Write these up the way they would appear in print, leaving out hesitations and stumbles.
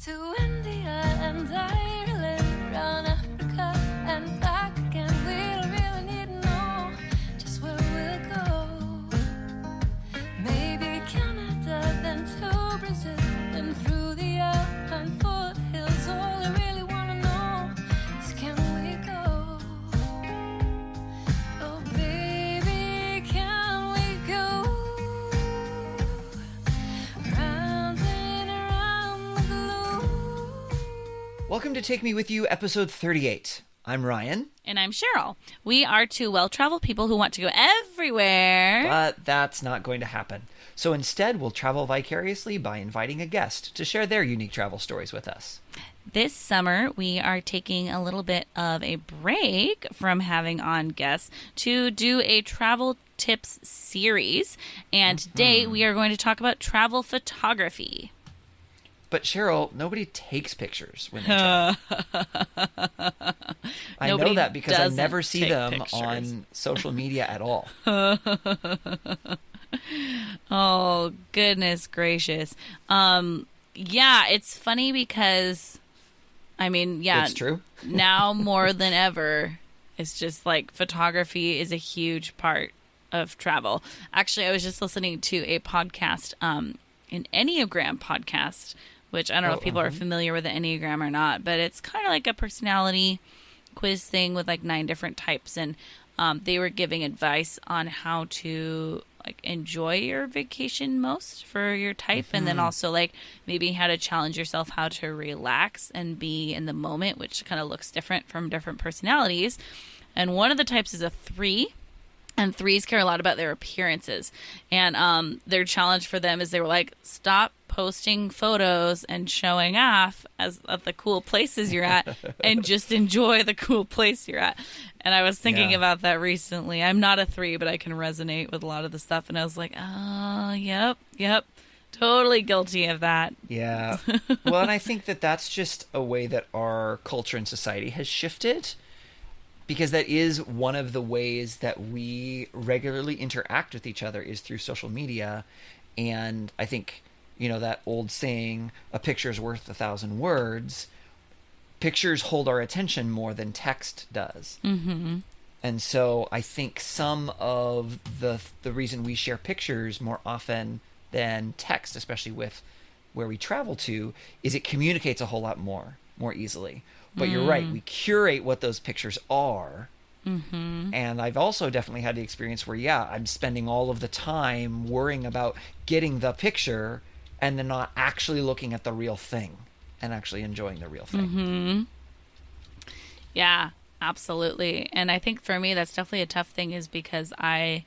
to India and Ireland, round Africa and back again. We don't really need to know just where we'll go. Maybe Canada, then to Brazil, then through the Alpine foothills. All I really want to know is, can we go? Oh baby, can we go? Round and around the globe. Welcome to Take Me With You, episode 38. I'm Ryan, And I'm Cheryl. We are two well-traveled people who want to go everywhere. but that's not going to happen. So instead, we'll travel vicariously by inviting a guest to share their unique travel stories with us. This summer, we are taking a little bit of a break from having on guests to do a travel tips series. And today, we are going to talk about travel photography. But Cheryl, nobody takes pictures when they travel. I know Nobody that because I doesn't never see take them pictures. on social media at all. Oh, goodness gracious. Yeah, it's funny because, I mean, yeah. It's true. Now more than ever, it's just like photography is a huge part of travel. Actually, I was just listening to a podcast, an Enneagram podcast, which I don't know if people are familiar with the Enneagram or not, but it's kind of like a personality quiz thing with like 9 different types. And they were giving advice on how to like enjoy your vacation most for your type, and then also like maybe how to challenge yourself how to relax and be in the moment, which kind of looks different from different personalities. And one of the types is a 3. And 3s care a lot about their appearances. And their challenge for them is they were like, stop posting photos and showing off at the cool places you're at and just enjoy the cool place you're at. And I was thinking Yeah. about that recently. I'm not a 3, but I can resonate with a lot of the stuff. And I was like, oh, yep. Totally guilty of that. Yeah. Well, and I think that that's just a way that our culture and society has shifted, because that is one of the ways that we regularly interact with each other is through social media. And I think, you know, that old saying, a picture's worth 1,000 words, pictures hold our attention more than text does. Mm-hmm. And so I think some of the reason we share pictures more often than text, especially with where we travel to, is it communicates a whole lot more easily. But you're right, we curate what those pictures are. Mm-hmm. And I've also definitely had the experience where, I'm spending all of the time worrying about getting the picture and then not actually looking at the real thing and actually enjoying the real thing. Mm-hmm. Yeah, absolutely. And I think for me, that's definitely a tough thing, is because I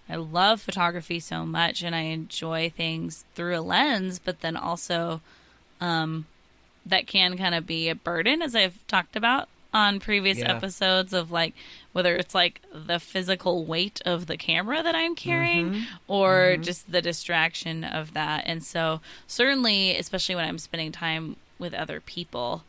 love photography so much and I enjoy things through a lens, but then also that can kind of be a burden, as I've talked about on previous episodes, of like whether it's like the physical weight of the camera that I'm carrying or just the distraction of that. And so certainly, especially when I'm spending time with other people,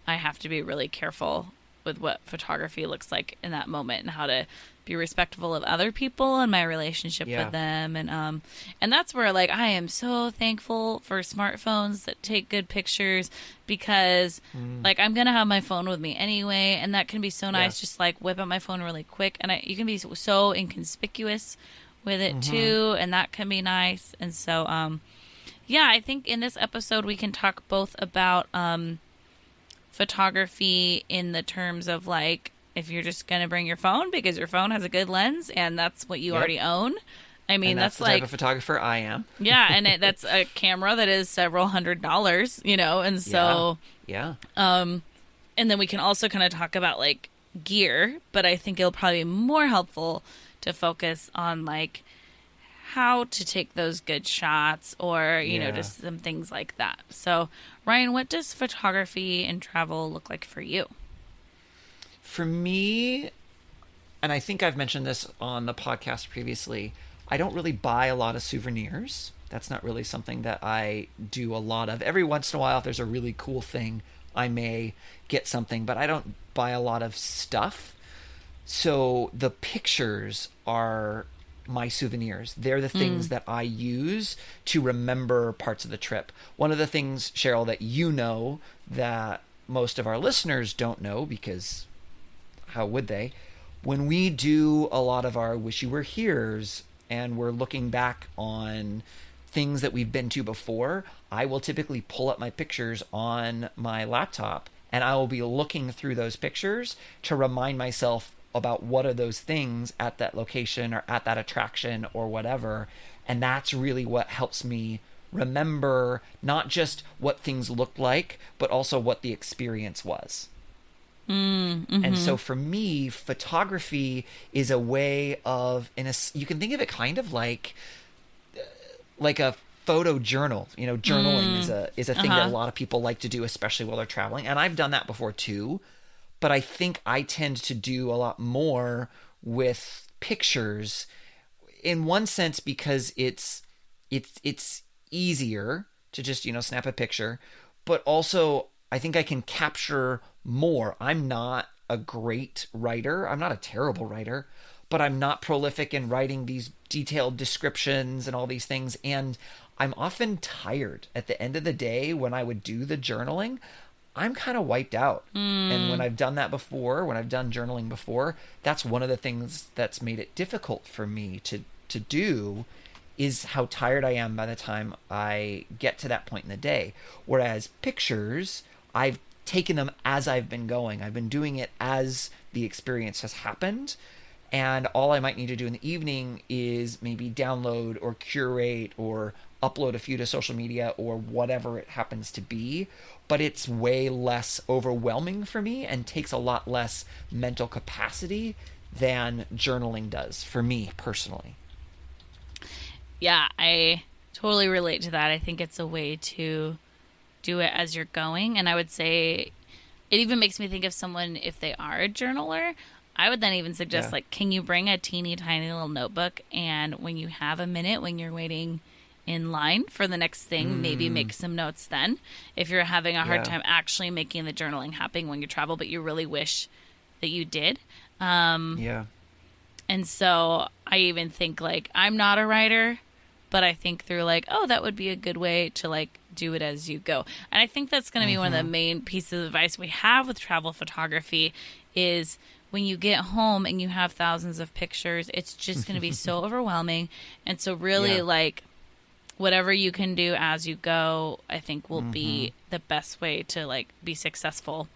I have to be really careful with what photography looks like in that moment and how to be respectful of other people and my relationship with them. And that's where like I am so thankful for smartphones that take good pictures, because like I'm gonna have my phone with me anyway, and that can be so nice. Just like whip out my phone really quick, and you can be so inconspicuous with it too, and that can be nice. And so I think in this episode we can talk both about photography in the terms of like, if you're just going to bring your phone because your phone has a good lens and that's what you already own. I mean, And that's the like type of photographer I am. Yeah, and that's a camera that is several $100s, you know, and so and then we can also kind of talk about like gear, but I think it'll probably be more helpful to focus on like how to take those good shots, or you know, just some things like that. So Ryan, what does photography and travel look like for you? For me, and I think I've mentioned this on the podcast previously, I don't really buy a lot of souvenirs. That's not really something that I do a lot of. Every once in a while, if there's a really cool thing, I may get something, but I don't buy a lot of stuff. So the pictures are my souvenirs. They're the things that I use to remember parts of the trip. One of the things, Cheryl, that you know that most of our listeners don't know, because how would they? When we do a lot of our Wish You Were Here's and we're looking back on things that we've been to before, I will typically pull up my pictures on my laptop and I will be looking through those pictures to remind myself about what are those things at that location or at that attraction or whatever. And that's really what helps me remember not just what things looked like, but also what the experience was. And so for me, photography is a way of, you can think of it kind of like a photo journal. You know, journaling is a thing that a lot of people like to do, especially while they're traveling. And I've done that before too. But I think I tend to do a lot more with pictures, in one sense because it's easier to just, snap a picture, but also I think I can capture more. I'm not a great writer. I'm not a terrible writer, but I'm not prolific in writing these detailed descriptions and all these things. And I'm often tired at the end of the day when I would do the journaling. I'm kind of wiped out. And when I've done that before, when I've done journaling before, that's one of the things that's made it difficult for me to do, is how tired I am by the time I get to that point in the day. Whereas pictures, I've taken them as I've been going. I've been doing it as the experience has happened. And all I might need to do in the evening is maybe download or curate or upload a few to social media or whatever it happens to be. But it's way less overwhelming for me and takes a lot less mental capacity than journaling does for me personally. Yeah, I totally relate to that. I think it's a way to do it as you're going. And I would say it even makes me think of someone, if they are a journaler, I would then even suggest, can you bring a teeny tiny little notebook, and when you have a minute, when you're waiting in line for the next thing, maybe make some notes then. If you're having a hard time actually making the journaling happen when you travel, but you really wish that you did. And so I even think, I'm not a writer, but I think through that would be a good way to do it as you go. And I think that's going to be one of the main pieces of advice we have with travel photography is when you get home and you have thousands of pictures, it's just going to be so overwhelming. And so really whatever you can do as you go, I think will be the best way to be successful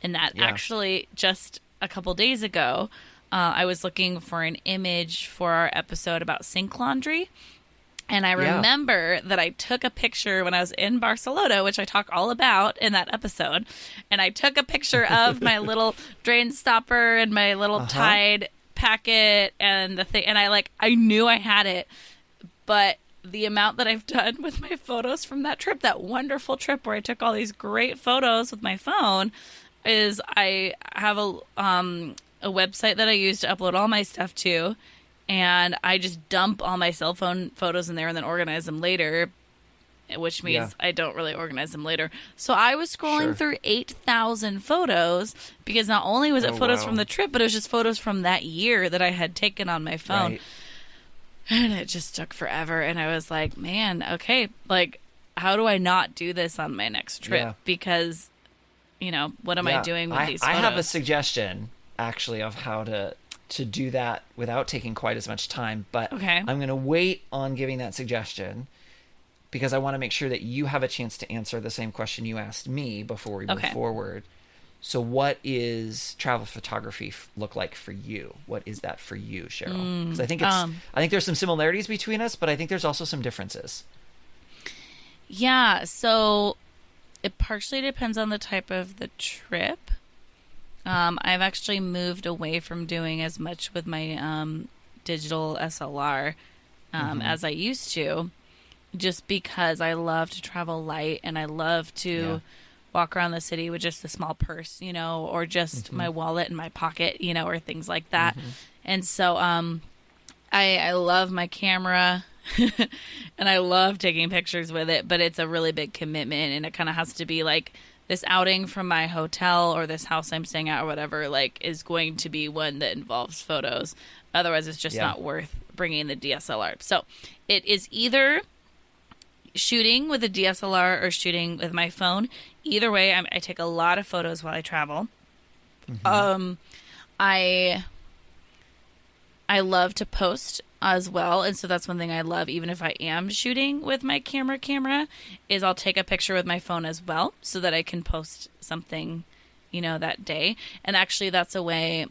in that. Actually, just a couple days ago, I was looking for an image for our episode about sink laundry. And I remember that I took a picture when I was in Barcelona, which I talk all about in that episode. And I took a picture of my little drain stopper and my little Tide packet and the thing. And I knew I had it. But the amount that I've done with my photos from that trip, that wonderful trip where I took all these great photos with my phone, is I have a website that I use to upload all my stuff to. And I just dump all my cell phone photos in there and then organize them later, which means I don't really organize them later. So I was scrolling through 8,000 photos because not only was it photos from the trip, but it was just photos from that year that I had taken on my phone. Right. And it just took forever. And I was like, man, okay, how do I not do this on my next trip? Yeah. Because, what am I doing with these photos? I have a suggestion, actually, of how to do that without taking quite as much time, but I'm going to wait on giving that suggestion because I want to make sure that you have a chance to answer the same question you asked me before we move forward. So what is travel photography look like for you? What is that for you, Cheryl? Because I think there's some similarities between us, but I think there's also some differences. Yeah, so it partially depends on the type of the trip. I've actually moved away from doing as much with my digital SLR as I used to, just because I love to travel light and I love to walk around the city with just a small purse, or just my wallet in my pocket, or things like that. And so I love my camera and I love taking pictures with it, but it's a really big commitment, and it kind of has to be this outing from my hotel or this house I'm staying at or whatever, is going to be one that involves photos. Otherwise, it's just not worth bringing the DSLR. So it is either shooting with a DSLR or shooting with my phone. Either way, I take a lot of photos while I travel. I love to post as well, and so that's one thing I love, even if I am shooting with my camera, is I'll take a picture with my phone as well so that I can post something, that day. And actually that's a way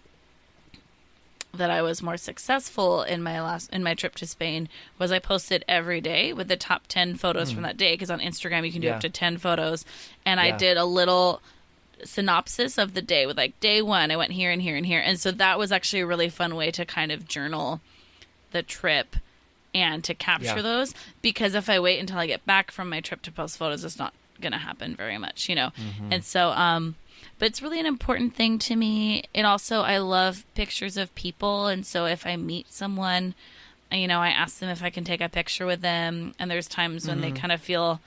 that I was more successful in my trip to Spain, was I posted every day with the top 10 photos from that day, because on Instagram you can do up to 10 photos, and I did a little synopsis of the day with like, day 1 I went here and here and here, and so that was actually a really fun way to kind of journal the trip and to capture those, because if I wait until I get back from my trip to post photos, it's not gonna happen very much, and so but it's really an important thing to me. And also I love pictures of people, and so if I meet someone, I ask them if I can take a picture with them, and there's times when they kind of feel,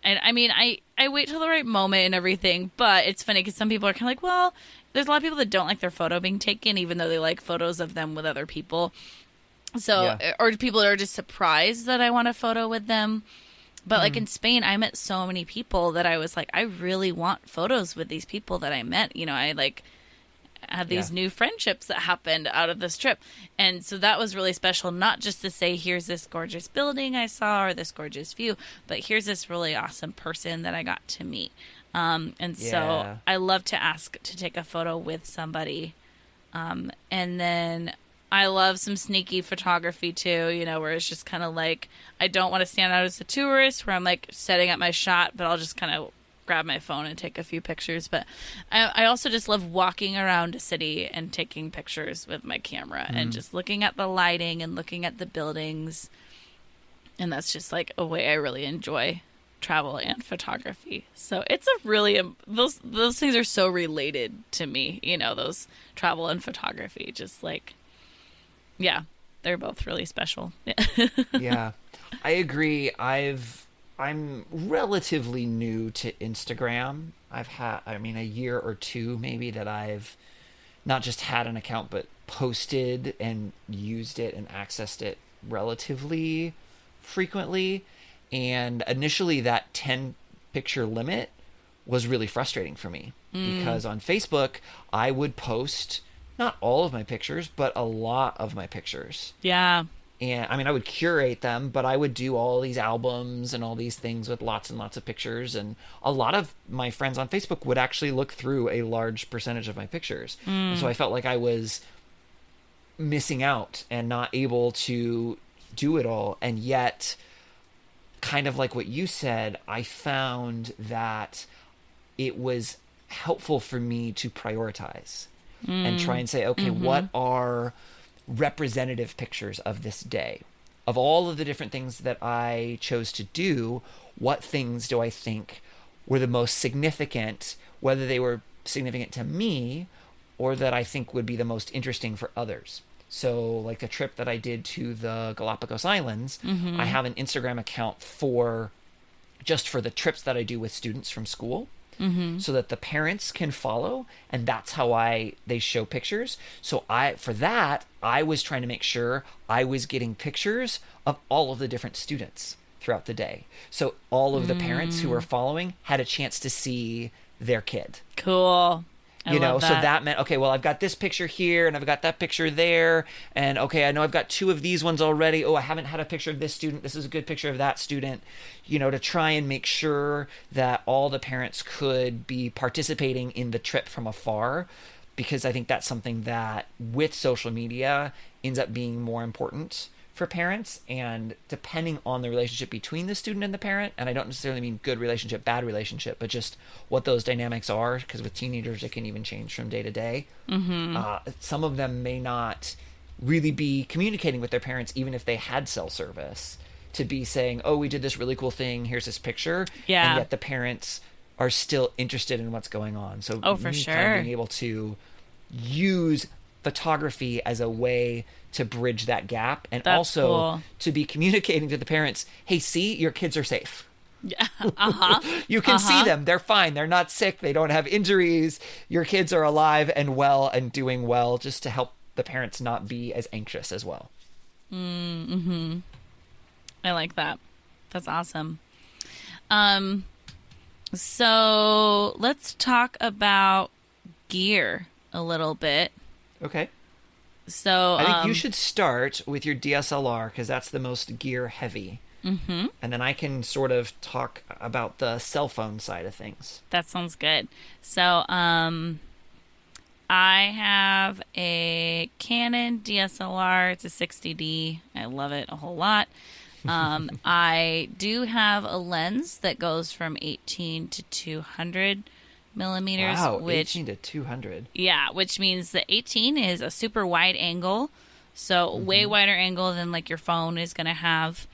and I mean, I wait till the right moment and everything, but it's funny because some people are kind of like, well, there's a lot of people that don't like their photo being taken, even though they like photos of them with other people. So, or people that are just surprised that I want a photo with them. But like in Spain, I met so many people that I was like, I really want photos with these people that I met. I like had these new friendships that happened out of this trip. And so that was really special, not just to say, here's this gorgeous building I saw or this gorgeous view, but here's this really awesome person that I got to meet. And so I love to ask to take a photo with somebody. And then I love some sneaky photography too, where it's just kind of like, I don't want to stand out as a tourist where I'm like setting up my shot, but I'll just kind of grab my phone and take a few pictures. But I also just love walking around a city and taking pictures with my camera and just looking at the lighting and looking at the buildings. And that's just like a way I really enjoy travel and photography. So it's a really, those things are so related to me, those travel and photography, just like, yeah, they're both really special. Yeah, I agree. I'm relatively new to Instagram. I've had, a year or two maybe that I've not just had an account, but posted and used it and accessed it relatively frequently. And initially that 10 picture limit was really frustrating for me because on Facebook, I would post not all of my pictures, but a lot of my pictures. Yeah. And I would curate them, but I would do all these albums and all these things with lots and lots of pictures. And a lot of my friends on Facebook would actually look through a large percentage of my pictures. And so I felt like I was missing out and not able to do it all. And yet, kind of like what you said, I found that it was helpful for me to prioritize and try and say, okay, what are representative pictures of this day? Of all of the different things that I chose to do, what things do I think were the most significant, whether they were significant to me or that I think would be the most interesting for others? So like the trip that I did to the Galapagos Islands, I have an Instagram account for the trips that I do with students from school. So that the parents can follow, and that's how they show pictures. So I was trying to make sure I was getting pictures of all of the different students throughout the day. So all of the parents who were following had a chance to see their kid. Cool. I love so that meant, okay, well, I've got this picture here and I've got that picture there. And okay, I know I've got 2 of these ones already. Oh, I haven't had a picture of this student. This is a good picture of that student, to try and make sure that all the parents could be participating in the trip from afar, because I think that's something that with social media ends up being more important for parents. And depending on the relationship between the student and the parent, and I don't necessarily mean good relationship, bad relationship, but just what those dynamics are, because with teenagers it can even change from day to day. Some of them may not really be communicating with their parents, even if they had cell service, to be saying, oh, we did this really cool thing, here's this picture. And yet the parents are still interested in what's going on. So for sure, kind of being able to use photography as a way to bridge that gap, and That's also cool. to be communicating to the parents, hey, see, your kids are safe. Yeah. You can see them. They're fine. They're not sick. They don't have injuries. Your kids are alive and well and doing well, just to help the parents not be as anxious as well. I like that. That's awesome. So let's talk about gear a little bit. Okay. So I think you should start with your DSLR because that's the most gear heavy. Mm-hmm. And then I can sort of talk about the cell phone side of things. That sounds good. So I have a Canon DSLR. It's a 60D. I love it a whole lot. I do have a lens that goes from 18 to 200 millimeters. Wow, which, 18 to 200. Yeah, which means the 18 is a super wide angle. So way wider angle than like your phone is going to have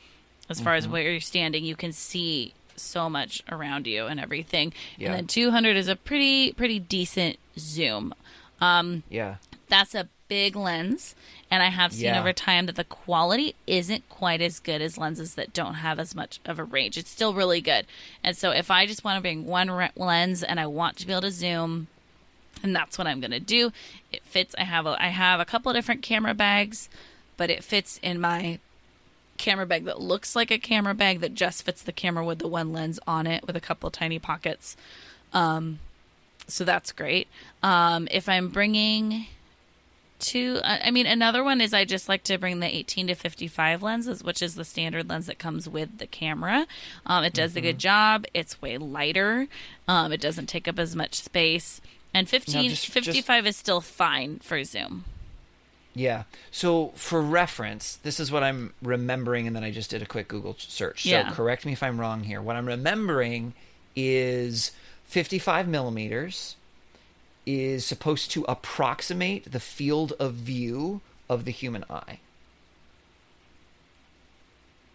as far as where you're standing. You can see so much around you and everything. Yeah. And then 200 is a pretty decent zoom. Yeah. That's a big lens, and I have seen over time that the quality isn't quite as good as lenses that don't have as much of a range. It's still really good. And so if I just want to bring one lens and I want to be able to zoom, and that's what I'm going to do. It fits. I have a couple of different camera bags, but it fits in my camera bag that looks like a camera bag that just fits the camera with the one lens on it with a couple tiny pockets. So that's great. If I'm bringing another one is I just like to bring the 18 to 55 lenses, which is the standard lens that comes with the camera. It does a good job. It's way lighter. It doesn't take up as much space. And 55 is still fine for zoom. Yeah. So for reference, this is what I'm remembering, and then I just did a quick Google search. Yeah. So correct me if I'm wrong here. What I'm remembering is 55 millimeters is supposed to approximate the field of view of the human eye.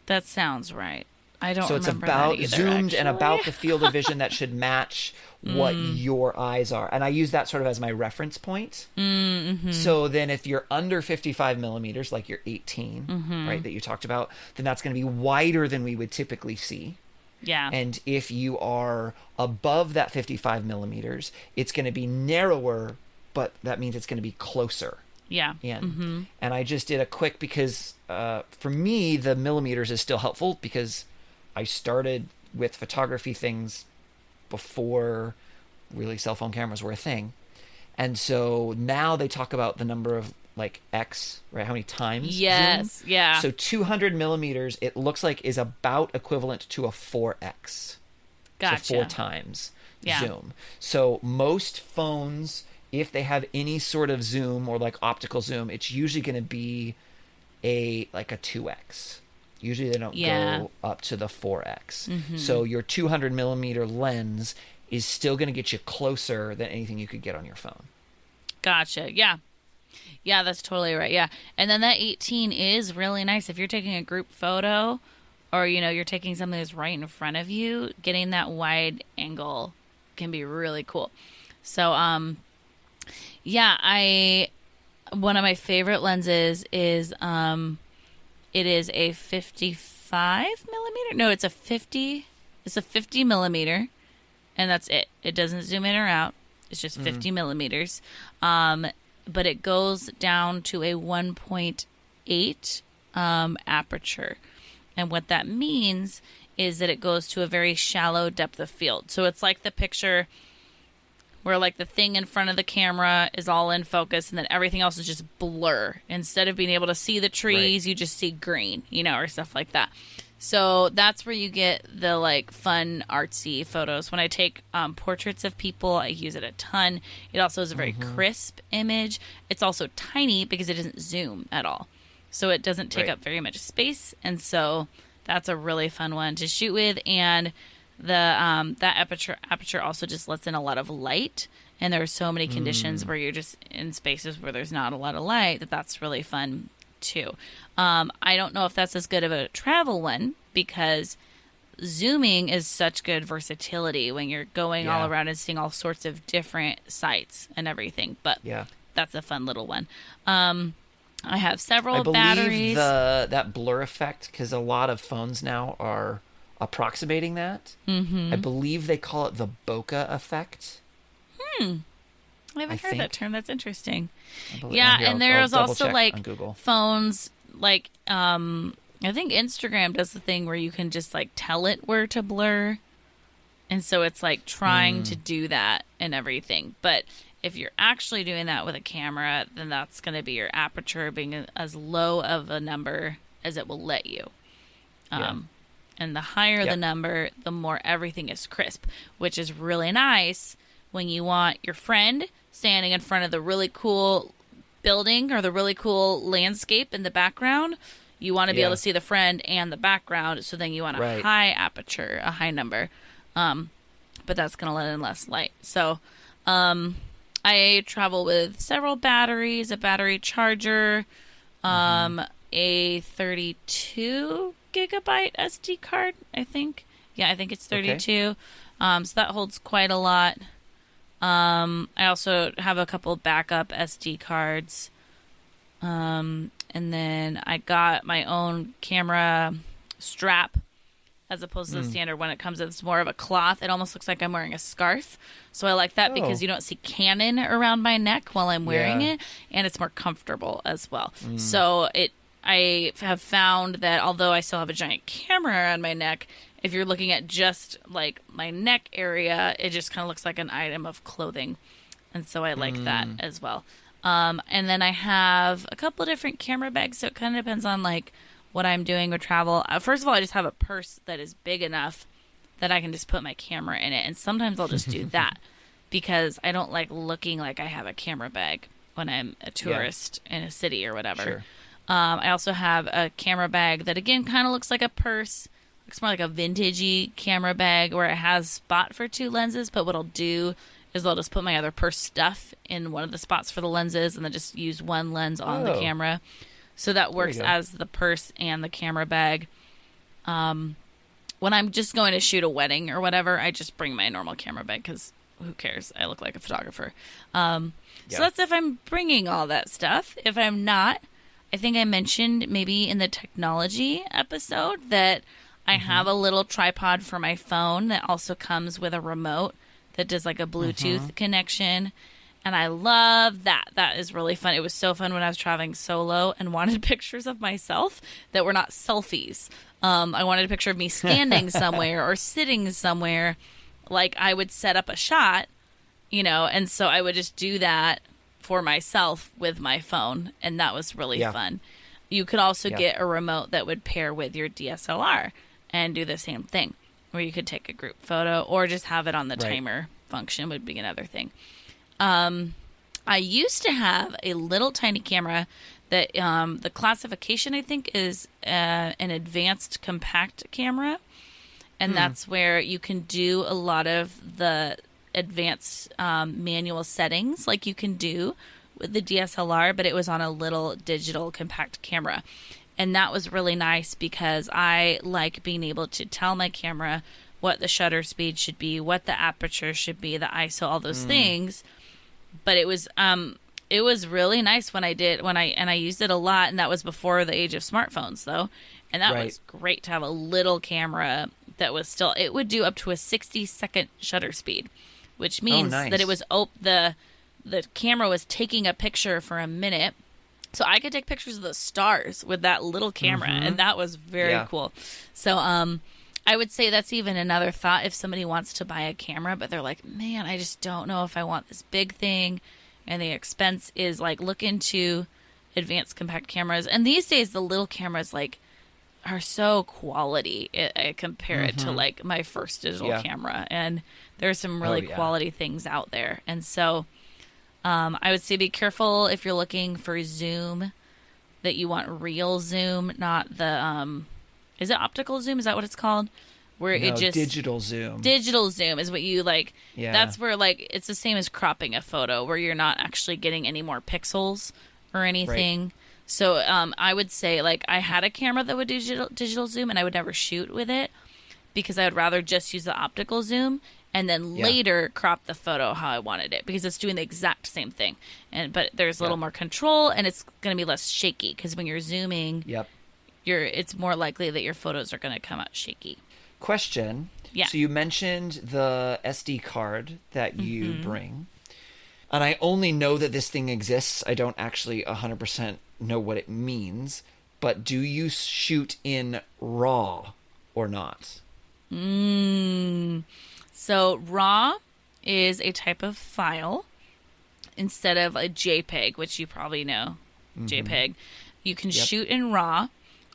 That sounds right. I don't So it's remember about that either, zoomed and actually. about the field of vision that should match what your eyes are. And I use that sort of as my reference point. So then if you're under 55 millimeters, like you're 18, right, that you talked about, then that's going to be wider than we would typically see. Yeah. And if you are above that 55 millimeters, it's going to be narrower, but that means it's going to be closer. Yeah. In. And I just did a quick because for me, the millimeters is still helpful because I started with photography things before really cell phone cameras were a thing. And so now they talk about the number of like X, right? How many times? Yes. Zoom. Yeah. So 200 millimeters, it looks like is about equivalent to a 4X. Gotcha. So 4 times Yeah. zoom. So most phones, if they have any sort of zoom or like optical zoom, it's usually going to be a 2X. Usually they don't go up to the 4X. So your 200 millimeter lens is still going to get you closer than anything you could get on your phone. Gotcha. Yeah. Yeah, that's totally right. Yeah. And then that 18 is really nice. If you're taking a group photo or, you're taking something that's right in front of you, getting that wide angle can be really cool. So, one of my favorite lenses is, it is a 55 millimeter. No, it's a 50 millimeter, and that's it. It doesn't zoom in or out. It's just 50 millimeters. But it goes down to a 1.8 aperture. And what that means is that it goes to a very shallow depth of field. So it's like the picture where like the thing in front of the camera is all in focus and then everything else is just blur. Instead of being able to see the trees, you just see green, or stuff like that. So that's where you get the like fun artsy photos. When I take portraits of people, I use it a ton. It also is a very crisp image. It's also tiny because it doesn't zoom at all. So it doesn't take up very much space. And so that's a really fun one to shoot with. And the that aperture also just lets in a lot of light. And there are so many conditions where you're just in spaces where there's not a lot of light that's really fun too. I don't know if that's as good of a travel one because zooming is such good versatility when you're going all around and seeing all sorts of different sites and everything. But that's a fun little one. I have several batteries. That blur effect, because a lot of phones now are approximating that. I believe they call it the bokeh effect. I haven't heard that term. That's interesting. Here, and there's I'll also double-check like on Google. phones like I think Instagram does the thing where you can just like tell it where to blur. And so it's like trying to do that and everything. But if you're actually doing that with a camera, then that's going to be your aperture being as low of a number as it will let you. And the higher the number, the more everything is crisp, which is really nice when you want your friend standing in front of the really cool building or the really cool landscape in the background. You want to be able to see the friend and the background, so then you want a high aperture, a high number. But that's going to let in less light. So I travel with several batteries, a battery charger, a 32 gigabyte SD card, I think. Yeah, I think it's 32. So that holds quite a lot. I also have a couple backup SD cards. And then I got my own camera strap as opposed to the standard one. It comes with, it's more of a cloth. It almost looks like I'm wearing a scarf. So I like that because you don't see Canon around my neck while I'm wearing it, and it's more comfortable as well. So I have found that although I still have a giant camera on my neck, if you're looking at just like my neck area, it just kind of looks like an item of clothing. And so I like that as well. And then I have a couple of different camera bags. So it kind of depends on like what I'm doing with travel. First of all, I just have a purse that is big enough that I can just put my camera in it. And sometimes I'll just do that because I don't like looking like I have a camera bag when I'm a tourist in a city or whatever. Sure. I also have a camera bag that, again, kind of looks like a purse. Looks more like a vintagey camera bag where it has spot for 2 lenses. But what I'll do is I'll just put my other purse stuff in one of the spots for the lenses and then just use one lens on the camera. So that works as the purse and the camera bag. When I'm just going to shoot a wedding or whatever, I just bring my normal camera bag because who cares? I look like a photographer. So that's if I'm bringing all that stuff. If I'm not, I think I mentioned maybe in the technology episode that I have a little tripod for my phone that also comes with a remote that does like a Bluetooth connection. And I love that. That is really fun. It was so fun when I was traveling solo and wanted pictures of myself that were not selfies. I wanted a picture of me standing somewhere or sitting somewhere. Like I would set up a shot, and so I would just do that for myself with my phone. And that was really fun. You could also get a remote that would pair with your DSLR and do the same thing, where you could take a group photo or just have it on the timer function would be another thing. I used to have a little tiny camera that the classification, I think, is an advanced compact camera. And that's where you can do a lot of the advanced manual settings like you can do with the DSLR, but it was on a little digital compact camera. And that was really nice because I like being able to tell my camera what the shutter speed should be, what the aperture should be, the ISO, all those things. But it was really nice when I used it a lot, and that was before the age of smartphones though. And that was great to have a little camera that was still, it would do up to a 60-second shutter speed, which means that it was the camera was taking a picture for a minute. So I could take pictures of the stars with that little camera, and that was very cool. So I would say that's even another thought if somebody wants to buy a camera, but they're like, man, I just don't know if I want this big thing, and the expense is like, look into advanced compact cameras. And these days, the little cameras like are so quality. I compare it to like my first digital camera, and there's some really quality things out there. And so I would say be careful if you're looking for zoom, that you want real zoom, not the is it optical zoom? Is that what it's called? Where it just digital zoom. Digital zoom is what you like. Yeah. That's where like it's the same as cropping a photo, where you're not actually getting any more pixels or anything. Right. So I would say like I had a camera that would do digital zoom, and I would never shoot with it because I would rather just use the optical zoom and then later crop the photo how I wanted it, because it's doing the exact same thing. But there's a little more control, and it's going to be less shaky because when you're zooming, it's more likely that your photos are going to come out shaky. Question. Yeah. So you mentioned the SD card that you bring, and I only know that this thing exists. I don't actually 100% know what it means. but do you shoot in RAW or not? So RAW is a type of file instead of a JPEG, which you probably know. JPEG. You can shoot in RAW,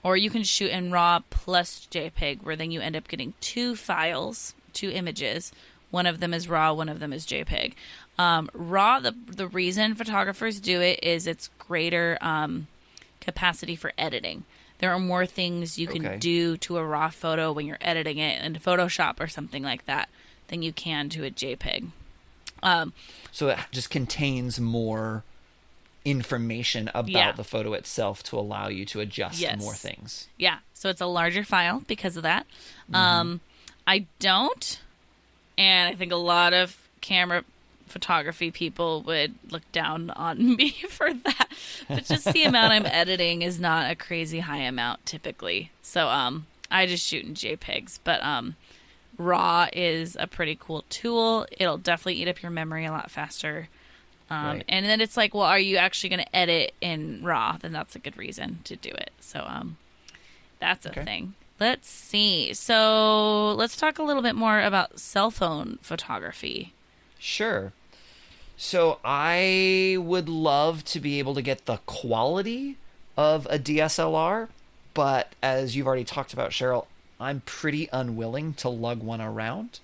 or you can shoot in RAW plus JPEG, where then you end up getting two files, two images. One of them is RAW, one of them is JPEG. RAW, the reason photographers do it is it's greater capacity for editing. There are more things you can do to a RAW photo when you're editing it in Photoshop or something like that than you can to a JPEG. So it just contains more information about the photo itself to allow you to adjust more things. Yeah, so it's a larger file because of that. I don't, and I think a lot of camera photography people would look down on me for that. But just the amount I'm editing is not a crazy high amount typically. So I just shoot in JPEGs. But RAW is a pretty cool tool. It'll definitely eat up your memory a lot faster. And then it's like, well, are you actually going to edit in RAW? Then that's a good reason to do it. So that's a thing. Let's see. So let's talk a little bit more about cell phone photography. Sure. So I would love to be able to get the quality of a DSLR, but as you've already talked about, Cheryl, I'm pretty unwilling to lug one around,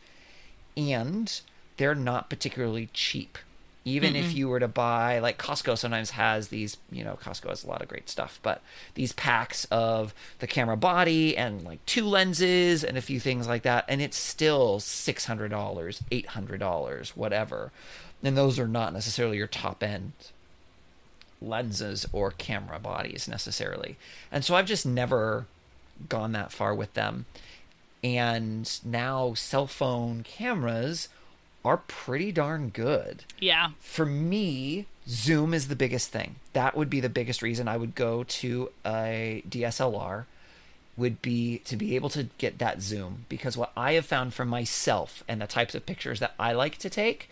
and they're not particularly cheap. Even if you were to buy, like Costco sometimes has these, Costco has a lot of great stuff, but these packs of the camera body and like 2 lenses and a few things like that, and it's still $600, $800, whatever. And those are not necessarily your top end lenses or camera bodies necessarily. And so I've just never gone that far with them. And now cell phone cameras are pretty darn good. Yeah. For me, zoom is the biggest thing. That would be the biggest reason I would go to a DSLR, would be to be able to get that zoom. Because what I have found for myself and the types of pictures that I like to take,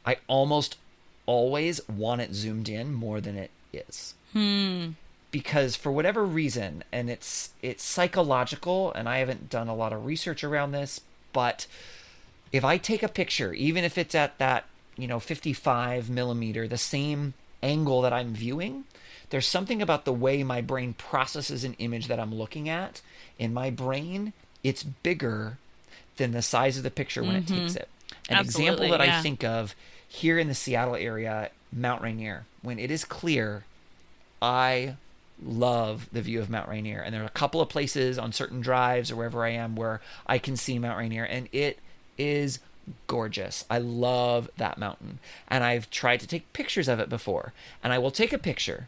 I almost always want it zoomed in more than it is. Because for whatever reason, and it's psychological, and I haven't done a lot of research around this, but if I take a picture, even if it's at that, 55 millimeter, the same angle that I'm viewing, there's something about the way my brain processes an image that I'm looking at. In my brain, it's bigger than the size of the picture when it takes it. An example that I think of here in the Seattle area, Mount Rainier, when it is clear, I love the view of Mount Rainier. And there are a couple of places on certain drives or wherever I am where I can see Mount Rainier, and it is gorgeous. I love that mountain, and I've tried to take pictures of it before, and I will take a picture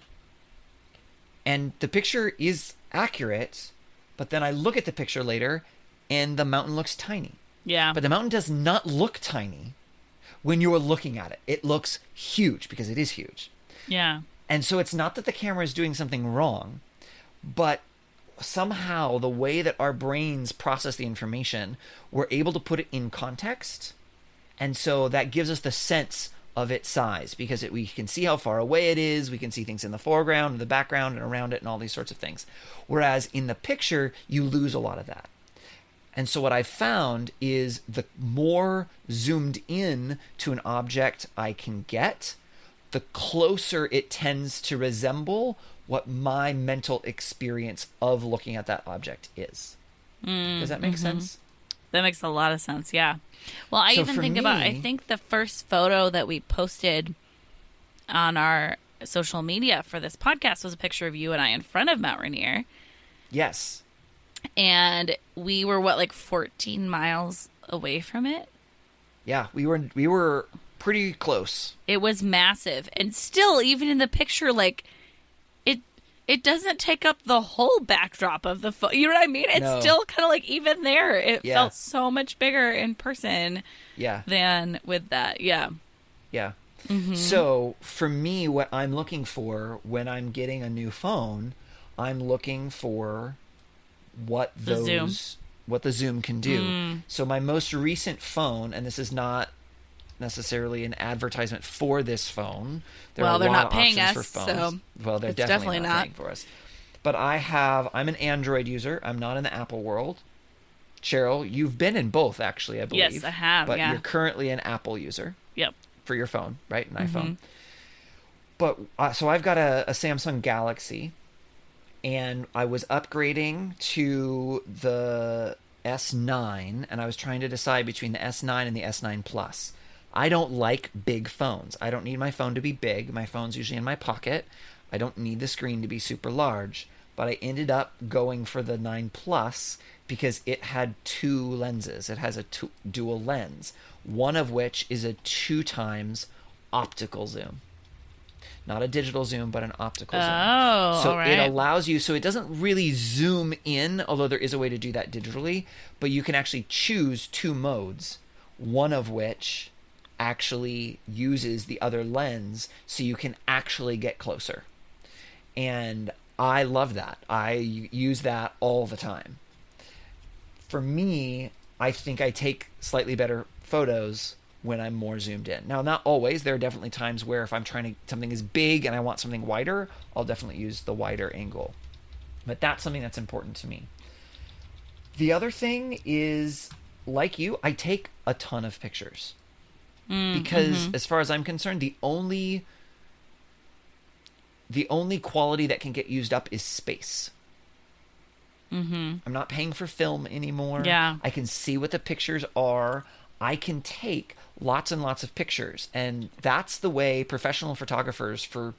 and the picture is accurate, but then I look at the picture later and the mountain looks tiny. Yeah. But the mountain does not look tiny when you're looking at it. It looks huge because it is huge. Yeah. And so it's not that the camera is doing something wrong, but somehow the way that our brains process the information, we're able to put it in context. And so that gives us the sense of its size, because we can see how far away it is. We can see things in the foreground, in the background, and around it, and all these sorts of things. Whereas in the picture, you lose a lot of that. And so what I've found is the more zoomed in to an object I can get, the closer it tends to resemble what my mental experience of looking at that object is. Does that make sense? That makes a lot of sense, yeah. Well, I think the first photo that we posted on our social media for this podcast was a picture of you and I in front of Mount Rainier. Yes. And we were, 14 miles away from it? Yeah, we were pretty close. It was massive. And still, even in the picture, it doesn't take up the whole backdrop of the photo. You know what I mean? It's still kind of even there. It felt so much bigger in person than with that. Yeah. Yeah. Mm-hmm. So for me, what I'm looking for when I'm getting a new phone, I'm looking for what the zoom can do. So my most recent phone, and this is not necessarily an advertisement for this phone. There are a they're lot not of paying options us, for phones. so well, they're definitely not paying for us. But I'm an Android user. I'm not in the Apple world. Cheryl, you've been in both, actually, I believe. Yes, I have, But yeah. you're currently an Apple user Yep. for your phone, right? An iPhone. But so I've got a Samsung Galaxy, and I was upgrading to the S9, and I was trying to decide between the S9 and the S9 Plus. I don't like big phones. I don't need my phone to be big. My phone's usually in my pocket. I don't need the screen to be super large. But I ended up going for the 9 Plus because it had two lenses. It has a dual lens, one of which is a 2 times optical zoom. Not a digital zoom, but an optical zoom. Oh, so all right. it allows you, so it doesn't really zoom in, although there is a way to do that digitally, but you can actually choose 2 modes, one of which actually uses the other lens so you can actually get closer. And I love that. I use that all the time. For me, I think I take slightly better photos when I'm more zoomed in. Now, not always. There are definitely times where if I'm trying to, something is big and I want something wider, I'll definitely use the wider angle. But that's something that's important to me. The other thing is, like you, I take a ton of pictures. Because as far as I'm concerned, the only quality that can get used up is space. I'm not paying for film anymore. Yeah. I can see what the pictures are. I can take lots and lots of pictures. And that's the way professional photographers, for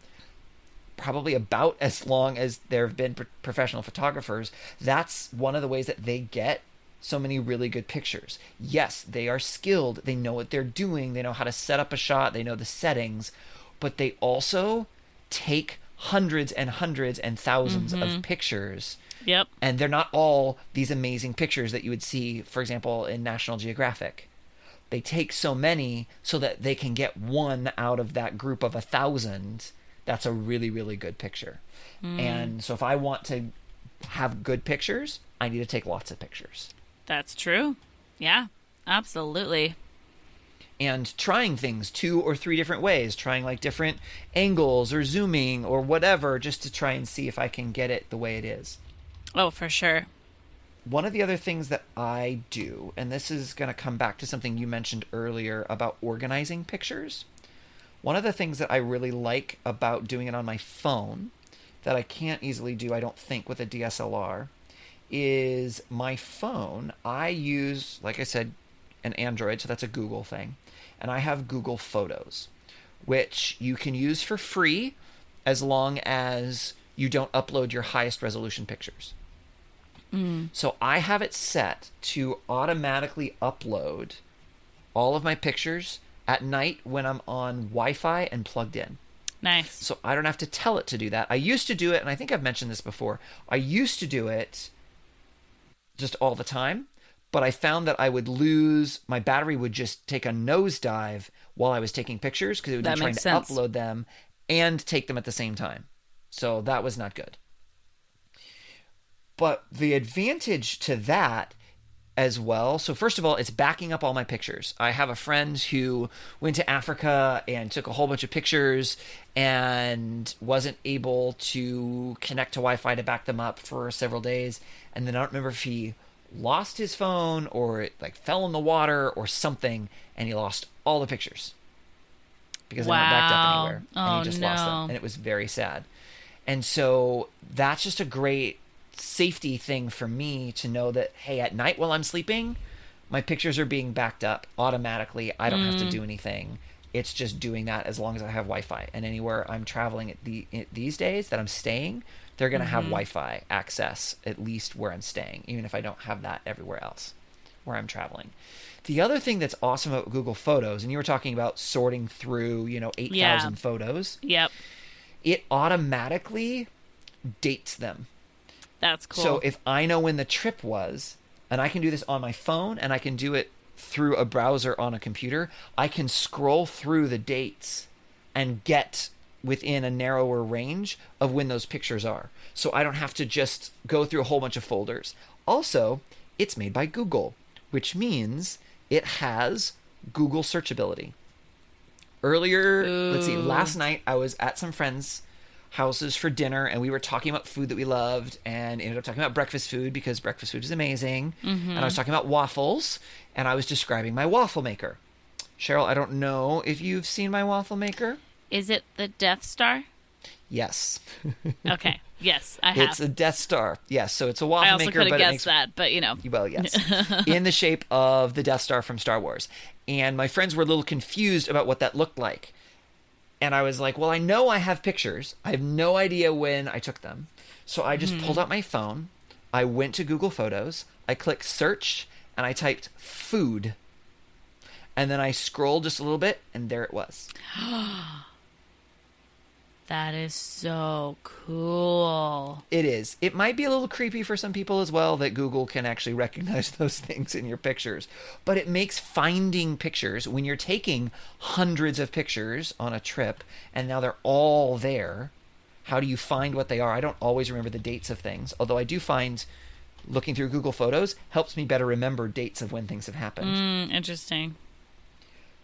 probably about as long as there have been professional photographers, that's one of the ways that they get so many really good pictures. Yes, they are skilled. They know what they're doing. They know how to set up a shot. They know the settings. But they also take hundreds and hundreds and thousands of pictures. Yep. And they're not all these amazing pictures that you would see, for example, in National Geographic. They take so many so that they can get one out of that group of 1,000. That's a really, really good picture. And so if I want to have good pictures, I need to take lots of pictures. That's true. Yeah, absolutely. And trying things 2 or 3 different ways, trying like different angles or zooming or whatever, just to try and see if I can get it the way it is. Oh, for sure. One of the other things that I do, and this is going to come back to something you mentioned earlier about organizing pictures. One of the things that I really like about doing it on my phone that I can't easily do, I don't think, with a DSLR, is my phone. I use, like I said, an Android, so that's a Google thing. And I have Google Photos, which you can use for free as long as you don't upload your highest resolution pictures. So I have it set to automatically upload all of my pictures at night when I'm on Wi-Fi and plugged in. Nice. So I don't have to tell it to do that. I used to do it, and I think I've mentioned this before. I used to do it just all the time, but I found that I would lose, my battery would just take a nosedive while I was taking pictures because it would That be trying makes to sense. upload them and take them at the same time. So that was not good. But the advantage to that as well, so first of all, it's backing up all my pictures. I have a friend who went to Africa and took a whole bunch of pictures and wasn't able to connect to Wi-Fi to back them up for several days. And then I don't remember if he lost his phone or it like fell in the water or something, and he lost all the pictures because they weren't backed up Wow. anywhere, Oh, and he just lost them, no. and it was very sad. And so that's just a great safety thing for me to know that, hey, at night while I'm sleeping, my pictures are being backed up automatically. I don't have to do anything. It's just doing that as long as I have Wi-Fi. And anywhere I'm traveling these days that I'm staying, they're going to have Wi-Fi access, at least where I'm staying, even if I don't have that everywhere else where I'm traveling. The other thing that's awesome about Google Photos, and you were talking about sorting through, 8,000 Yeah. photos, Yep. it automatically dates them. That's cool. So if I know when the trip was, and I can do this on my phone, and I can do it through a browser on a computer, I can scroll through the dates and get within a narrower range of when those pictures are. So I don't have to just go through a whole bunch of folders. Also, it's made by Google, which means it has Google searchability. Earlier, let's see, last night I was at some friend's houses for dinner, and we were talking about food that we loved, and ended up talking about breakfast food because breakfast food is amazing. And I was talking about waffles, and I was describing my waffle maker. Cheryl, I don't know if you've seen my waffle maker. Is it the Death Star? Yes. Okay. Yes, I have. It's a Death Star. Yes, so it's a waffle I also maker, could have but guessed it makes that, but well, yes, in the shape of the Death Star from Star Wars. And my friends were a little confused about what that looked like. And I was like, well, I know I have pictures. I have no idea when I took them. So I just pulled out my phone. I went to Google Photos. I clicked search, and I typed food. And then I scrolled just a little bit, and there it was. That is so cool. It is. It might be a little creepy for some people as well that Google can actually recognize those things in your pictures. But it makes finding pictures, when you're taking hundreds of pictures on a trip and now they're all there, how do you find what they are? I don't always remember the dates of things, although I do find looking through Google Photos helps me better remember dates of when things have happened. Interesting.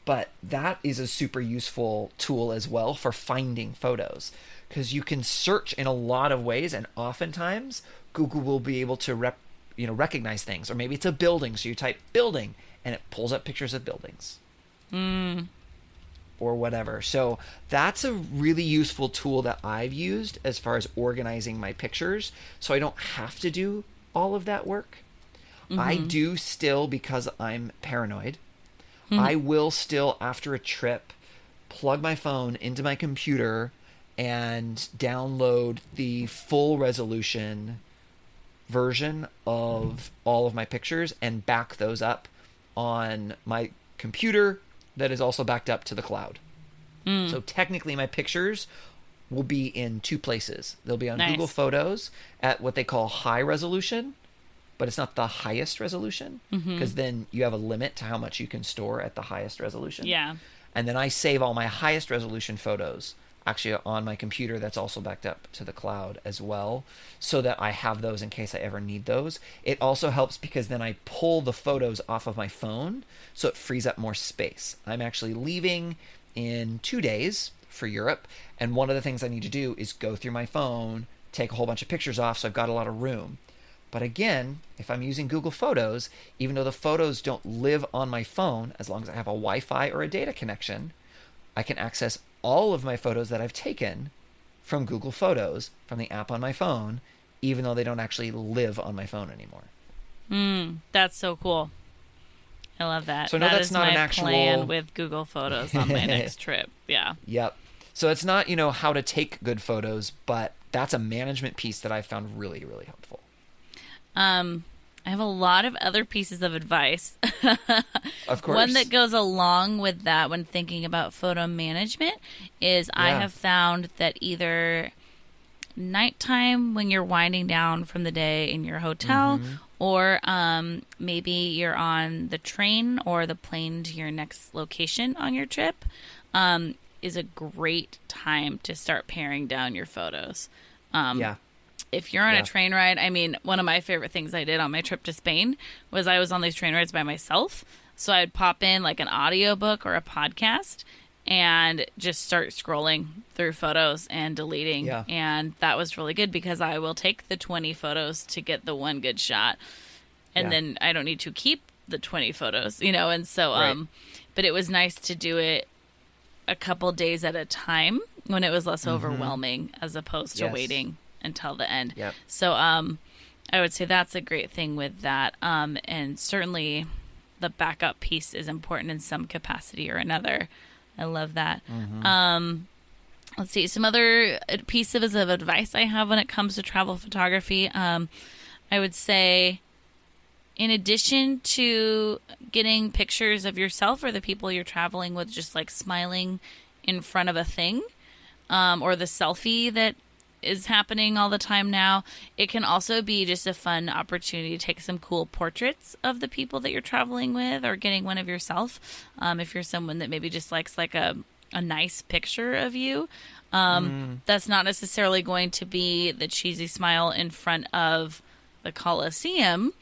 But that is a super useful tool as well for finding photos, because you can search in a lot of ways, and oftentimes Google will be able to recognize things. Or maybe it's a building, so you type building and it pulls up pictures of buildings. Or whatever. So that's a really useful tool that I've used as far as organizing my pictures, so I don't have to do all of that work. I do still, because I'm paranoid, I will still, after a trip, plug my phone into my computer and download the full resolution version of all of my pictures and back those up on my computer that is also backed up to the cloud. So technically my pictures will be in two places. They'll be on Google Photos at what they call high resolution, but it's not the highest resolution, because then you have a limit to how much you can store at the highest resolution. Yeah. And then I save all my highest resolution photos actually on my computer that's also backed up to the cloud as well, so that I have those in case I ever need those. It also helps because then I pull the photos off of my phone, so it frees up more space. I'm actually leaving in 2 days for Europe, and one of the things I need to do is go through my phone, take a whole bunch of pictures off, so I've got a lot of room. But again, if I'm using Google Photos, even though the photos don't live on my phone, as long as I have a Wi-Fi or a data connection, I can access all of my photos that I've taken from Google Photos, from the app on my phone, even though they don't actually live on my phone anymore. That's so cool. I love that. So no, that that's is not my an actual plan with Google Photos on my next trip. Yeah. Yep. So it's not, how to take good photos, but that's a management piece that I found really, really helpful. I have a lot of other pieces of advice. Of course. One that goes along with that when thinking about photo management is I have found that either nighttime when you're winding down from the day in your hotel, or maybe you're on the train or the plane to your next location on your trip, is a great time to start paring down your photos. If you're on a train ride, one of my favorite things I did on my trip to Spain was I was on these train rides by myself. So I would pop in like an audiobook or a podcast and just start scrolling through photos and deleting. Yeah. And that was really good because I will take the 20 photos to get the one good shot. And then I don't need to keep the 20 photos, and so, but it was nice to do it a couple days at a time when it was less overwhelming as opposed to waiting until the end. Yep. So I would say that's a great thing with that. And certainly the backup piece is important in some capacity or another. I love that. Let's see. Some other pieces of advice I have when it comes to travel photography. I would say, in addition to getting pictures of yourself or the people you're traveling with, just like smiling in front of a thing, or the selfie that is happening all the time now, it can also be just a fun opportunity to take some cool portraits of the people that you're traveling with, or getting one of yourself. If you're someone that maybe just likes like a nice picture of you, that's not necessarily going to be the cheesy smile in front of the Colosseum,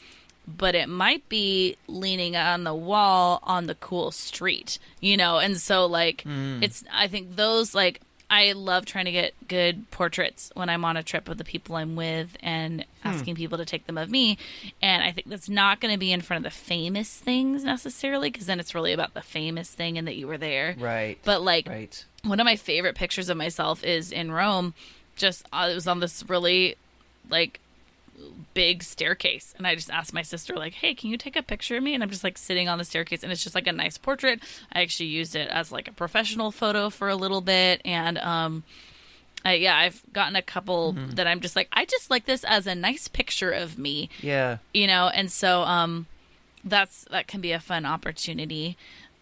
but it might be leaning on the wall on the cool street, and so like I think those, like, I love trying to get good portraits when I'm on a trip with the people I'm with and asking people to take them of me. And I think that's not going to be in front of the famous things necessarily, because then it's really about the famous thing and that you were there. Right. But like Right. one of my favorite pictures of myself is in Rome. Just it was on this really like big staircase, and I just asked my sister like, hey, can you take a picture of me? And I'm just like sitting on the staircase, and it's just like a nice portrait. I actually used it as like a professional photo for a little bit, and I've gotten a couple that I'm just like, I just like this as a nice picture of me. Yeah. You know, and so that can be a fun opportunity.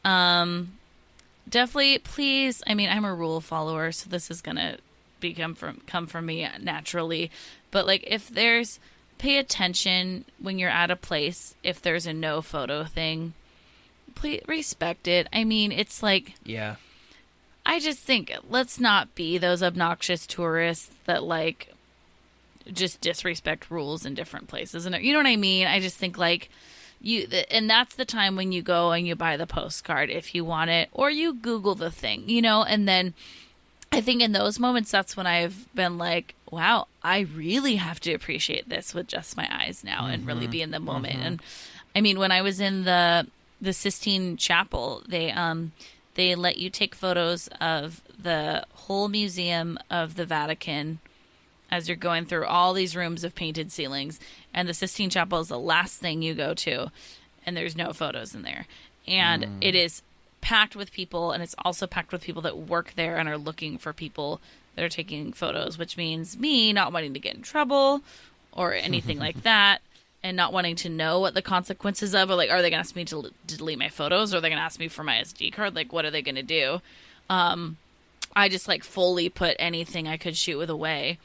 Definitely, please. I mean, I'm a rule follower, so this is gonna come from me naturally. But like, if there's, pay attention when you're at a place. If there's a no photo thing, please respect it. I mean, it's like, Yeah. I just think let's not be those obnoxious tourists that like just disrespect rules in different places. And you know what I mean? I just think like and that's the time when you go and you buy the postcard if you want it, or you Google the thing, you know, and then I think in those moments, that's when I've been like, wow, I really have to appreciate this with just my eyes now and really be in the moment. And I mean, when I was in the Sistine Chapel, they let you take photos of the whole museum of the Vatican as you're going through all these rooms of painted ceilings. And the Sistine Chapel is the last thing you go to, and there's no photos in there. And it is packed with people, and it's also packed with people that work there and are looking for people that are taking photos, which means me not wanting to get in trouble or anything like that, and not wanting to know what the consequences of, or like, are they going to ask me to delete my photos, or are they going to ask me for my SD card? Like, what are they going to do? I just like fully put anything I could shoot with away.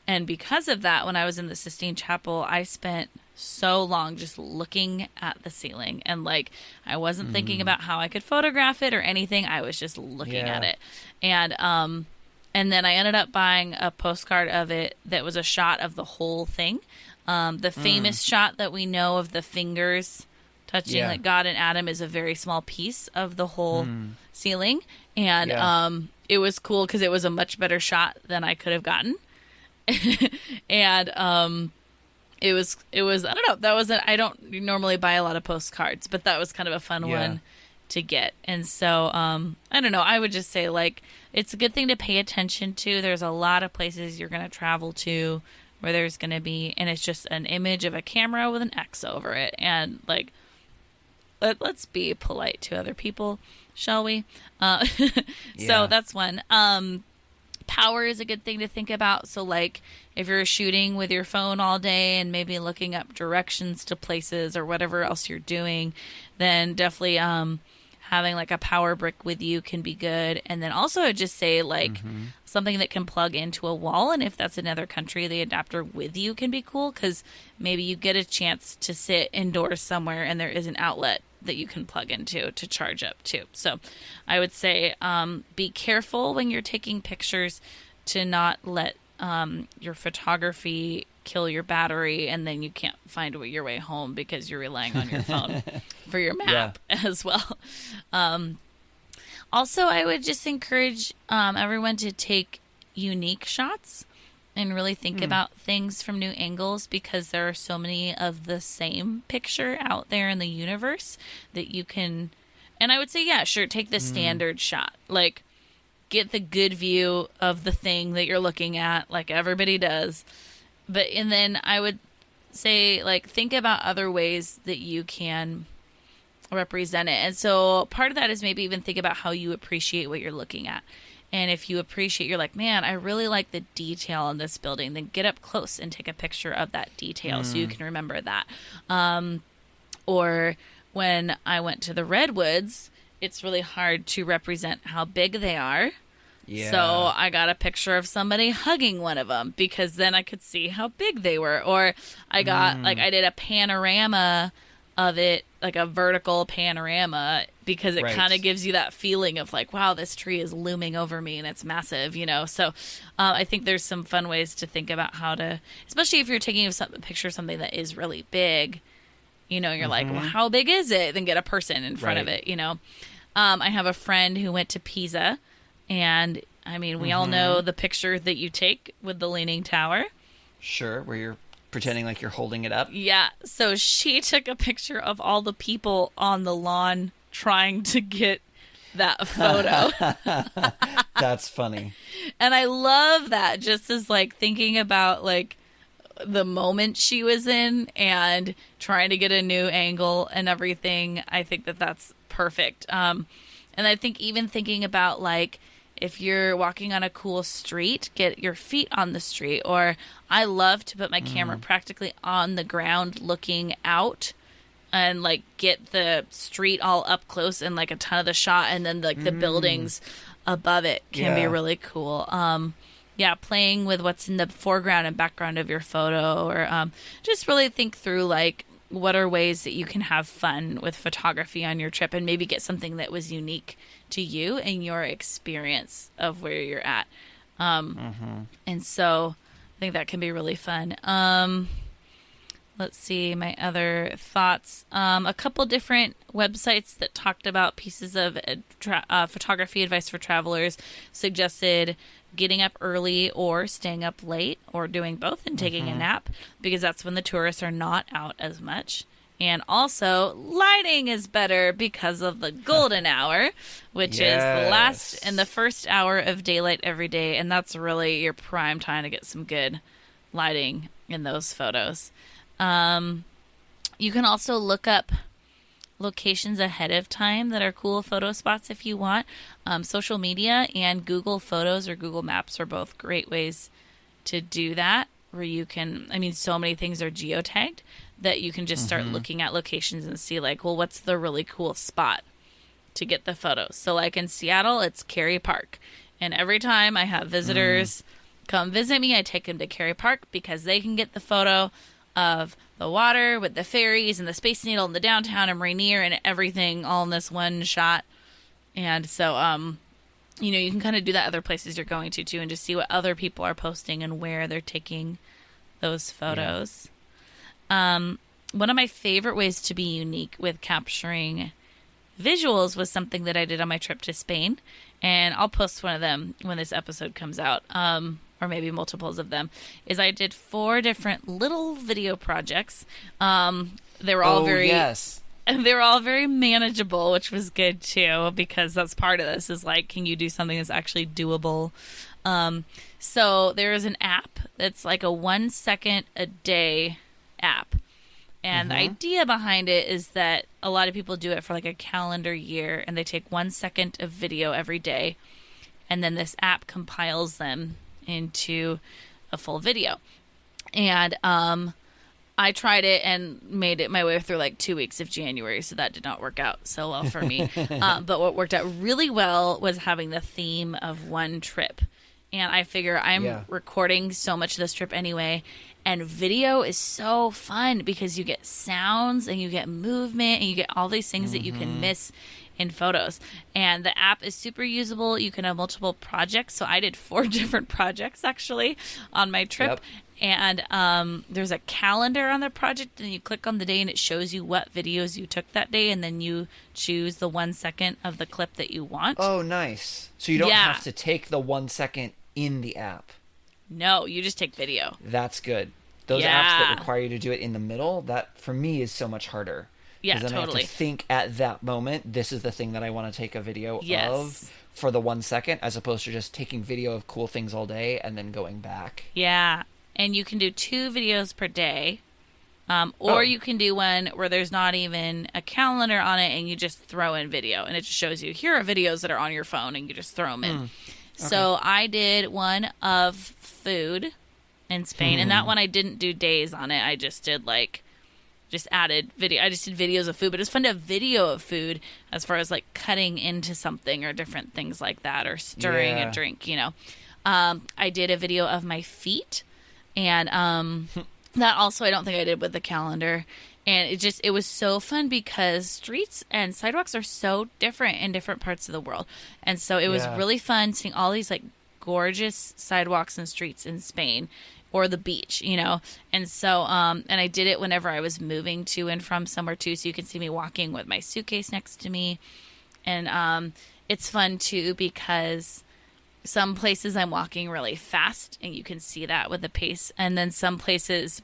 And because of that, when I was in the Sistine Chapel, I spent so long just looking at the ceiling, and like I wasn't thinking about how I could photograph it or anything. I was just looking at it. And then I ended up buying a postcard of it that was a shot of the whole thing. The famous shot that we know of the fingers touching like God and Adam is a very small piece of the whole ceiling. And it was cool because it was a much better shot than I could have gotten. And it was I don't know, that was I don't normally buy a lot of postcards, but that was kind of a fun one to get. And so I don't know, I would just say like it's a good thing to pay attention to. There's a lot of places you're going to travel to where there's going to be, and it's just an image of a camera with an X over it, and like let's be polite to other people, shall we? So that's one. Power is a good thing to think about. So like if you're shooting with your phone all day and maybe looking up directions to places or whatever else you're doing, then definitely having like a power brick with you can be good. And then also I'd just say like something that can plug into a wall. And if that's another country, the adapter with you can be cool, because maybe you get a chance to sit indoors somewhere and there is an outlet that you can plug into to charge up too. So I would say be careful when you're taking pictures to not let your photography kill your battery and then you can't find your way home because you're relying on your phone for your map as well. Also, I would just encourage everyone to take unique shots and really think about things from new angles, because there are so many of the same picture out there in the universe that you can, and I would say, yeah, sure, take the standard shot. Like, get the good view of the thing that you're looking at, like everybody does. And then I would say, like, think about other ways that you can represent it. And so part of that is maybe even think about how you appreciate what you're looking at. And if you appreciate, you're like, man, I really like the detail in this building, then get up close and take a picture of that detail so you can remember that. Or when I went to the Redwoods, it's really hard to represent how big they are. Yeah. So I got a picture of somebody hugging one of them, because then I could see how big they were. Or I got, like, I did a panorama of it, like a vertical panorama, because it kind of gives you that feeling of like, wow, this tree is looming over me and it's massive, you know? So I think there's some fun ways to think about how to, especially if you're taking a picture of something that is really big, you know, you're like, well, how big is it? Then get a person in front of it, you know? I have a friend who went to Pisa, and I mean, we all know the picture that you take with the Leaning Tower. Sure, where you're pretending like you're holding it up. Yeah, so she took a picture of all the people on the lawn trying to get that photo. That's funny. And I love that, just as like thinking about like the moment she was in and trying to get a new angle and everything. I think that that's perfect. And I think even thinking about like, if you're walking on a cool street, get your feet on the street. Or I love to put my camera practically on the ground looking out and like get the street all up close and like a ton of the shot, and then like the buildings above it can be really cool. Yeah, playing with what's in the foreground and background of your photo, or just really think through like what are ways that you can have fun with photography on your trip and maybe get something that was unique to you and your experience of where you're at. And so I think that can be really fun. Let's see, my other thoughts. A couple different websites that talked about pieces of photography advice for travelers suggested getting up early or staying up late or doing both and taking a nap, because that's when the tourists are not out as much. And also, lighting is better because of the golden hour, which is the last and the first hour of daylight every day. And that's really your prime time to get some good lighting in those photos. You can also look up locations ahead of time that are cool photo spots if you want. Social media and Google Photos or Google Maps are both great ways to do that, where you can, I mean, so many things are geotagged that you can just start looking at locations and see like, well, what's the really cool spot to get the photos? So like in Seattle, it's Cary Park. And every time I have visitors come visit me, I take them to Cary Park because they can get the photo of the water with the ferries and the Space Needle and the downtown and Rainier and everything all in this one shot. And so, you know, you can kind of do that other places you're going to too, and just see what other people are posting and where they're taking those photos. One of my favorite ways to be unique with capturing visuals was something that I did on my trip to Spain, and I'll post one of them when this episode comes out. Or maybe multiples of them, is I did 4 different little video projects. They were all they were all very manageable, which was good too, because that's part of this is like, can you do something that's actually doable? So there is an app that's like a 1 second a day app. And the idea behind it is that a lot of people do it for like a calendar year, and they take 1 second of video every day. And then this app compiles them into a full video. And I tried it and made it my way through like 2 weeks of January, so that did not work out so well for me. But what worked out really well was having the theme of one trip. And I figure I'm recording so much of this trip anyway, and video is so fun because you get sounds and you get movement and you get all these things that you can miss in photos. And the app is super usable. You can have multiple projects. So I did 4 different projects actually on my trip. And there's a calendar on the project, and you click on the day and it shows you what videos you took that day, and then you choose the 1 second of the clip that you want. Oh, nice. So you don't have to take the 1 second in the app. No, you just take video. That's good. Those apps that require you to do it in the middle, that for me is so much harder. Yeah, then totally. I have to think at that moment, this is the thing that I want to take a video of for the 1 second, as opposed to just taking video of cool things all day and then going back. Yeah, and you can do 2 videos per day, or you can do one where there's not even a calendar on it and you just throw in video, and it just shows you, here are videos that are on your phone, and you just throw them in. Okay. So I did one of food in Spain, and that one I didn't do days on it. I just did added video. I just did videos of food, but it's fun to have video of food as far as like cutting into something or different things like that, or stirring a drink, you know. I did a video of my feet, and that also I don't think I did with the calendar. And it was so fun because streets and sidewalks are so different in different parts of the world. And so it was really fun seeing all these like gorgeous sidewalks and streets in Spain, or the beach, you know. And so, and I did it whenever I was moving to and from somewhere too. So you can see me walking with my suitcase next to me. And it's fun too because some places I'm walking really fast, and you can see that with the pace. And then some places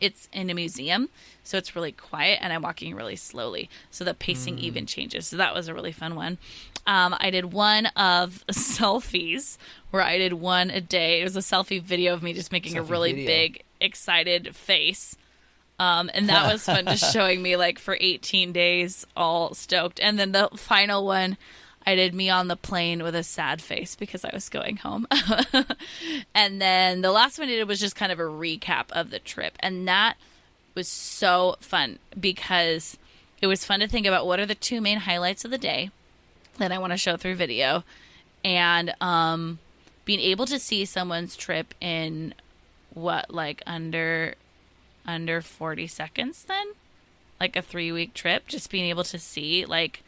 it's in a museum, so it's really quiet, and I'm walking really slowly. So the pacing even changes. So that was a really fun one. I did one of selfies where I did one a day. It was a selfie video of me just making a really big, excited face. And that was fun, just showing me like for 18 days, all stoked. And then the final one, I did me on the plane with a sad face because I was going home. And then the last one I did was just kind of a recap of the trip. And that was so fun because it was fun to think about what are the two main highlights of the day that I want to show through video. And being able to see someone's trip in like under 40 seconds then? Like a 3-week trip, just being able to see like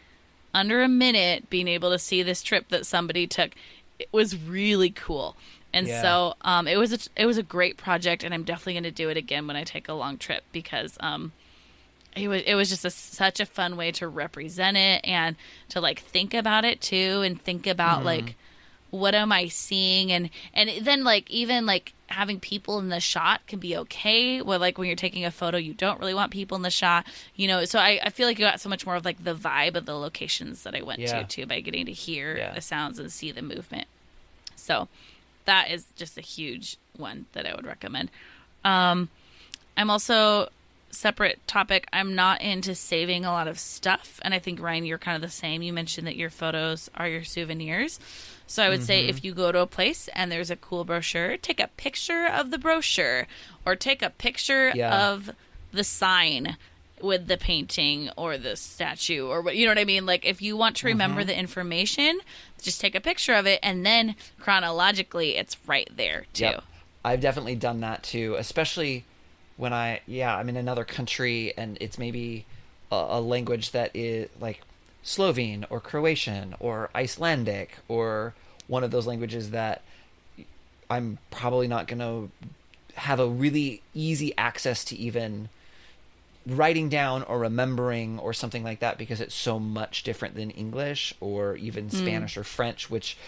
under a minute, being able to see this trip that somebody took, it was really cool. And so it was a great project, and I'm definitely going to do it again when I take a long trip because it was just such a fun way to represent it and to like think about it too, and think about like what am I seeing, and then like even like having people in the shot can be okay. Well, like when you're taking a photo, you don't really want people in the shot, you know. So I feel like you got so much more of like the vibe of the locations that I went to too, by getting to hear the sounds and see the movement. So that is just a huge one that I would recommend. I'm also, separate topic, I'm not into saving a lot of stuff, and I think Ryan, you're kind of the same. You mentioned that your photos are your souvenirs. So I would say if you go to a place and there's a cool brochure, take a picture of the brochure, or take a picture of the sign with the painting or the statue, or what, you know what I mean? Like if you want to remember the information, just take a picture of it, and then chronologically it's right there too. Yep. I've definitely done that too, especially when I'm in another country and it's maybe a language that is like Slovene or Croatian or Icelandic, or one of those languages that I'm probably not going to have a really easy access to even writing down or remembering or something like that, because it's so much different than English or even Spanish or French, which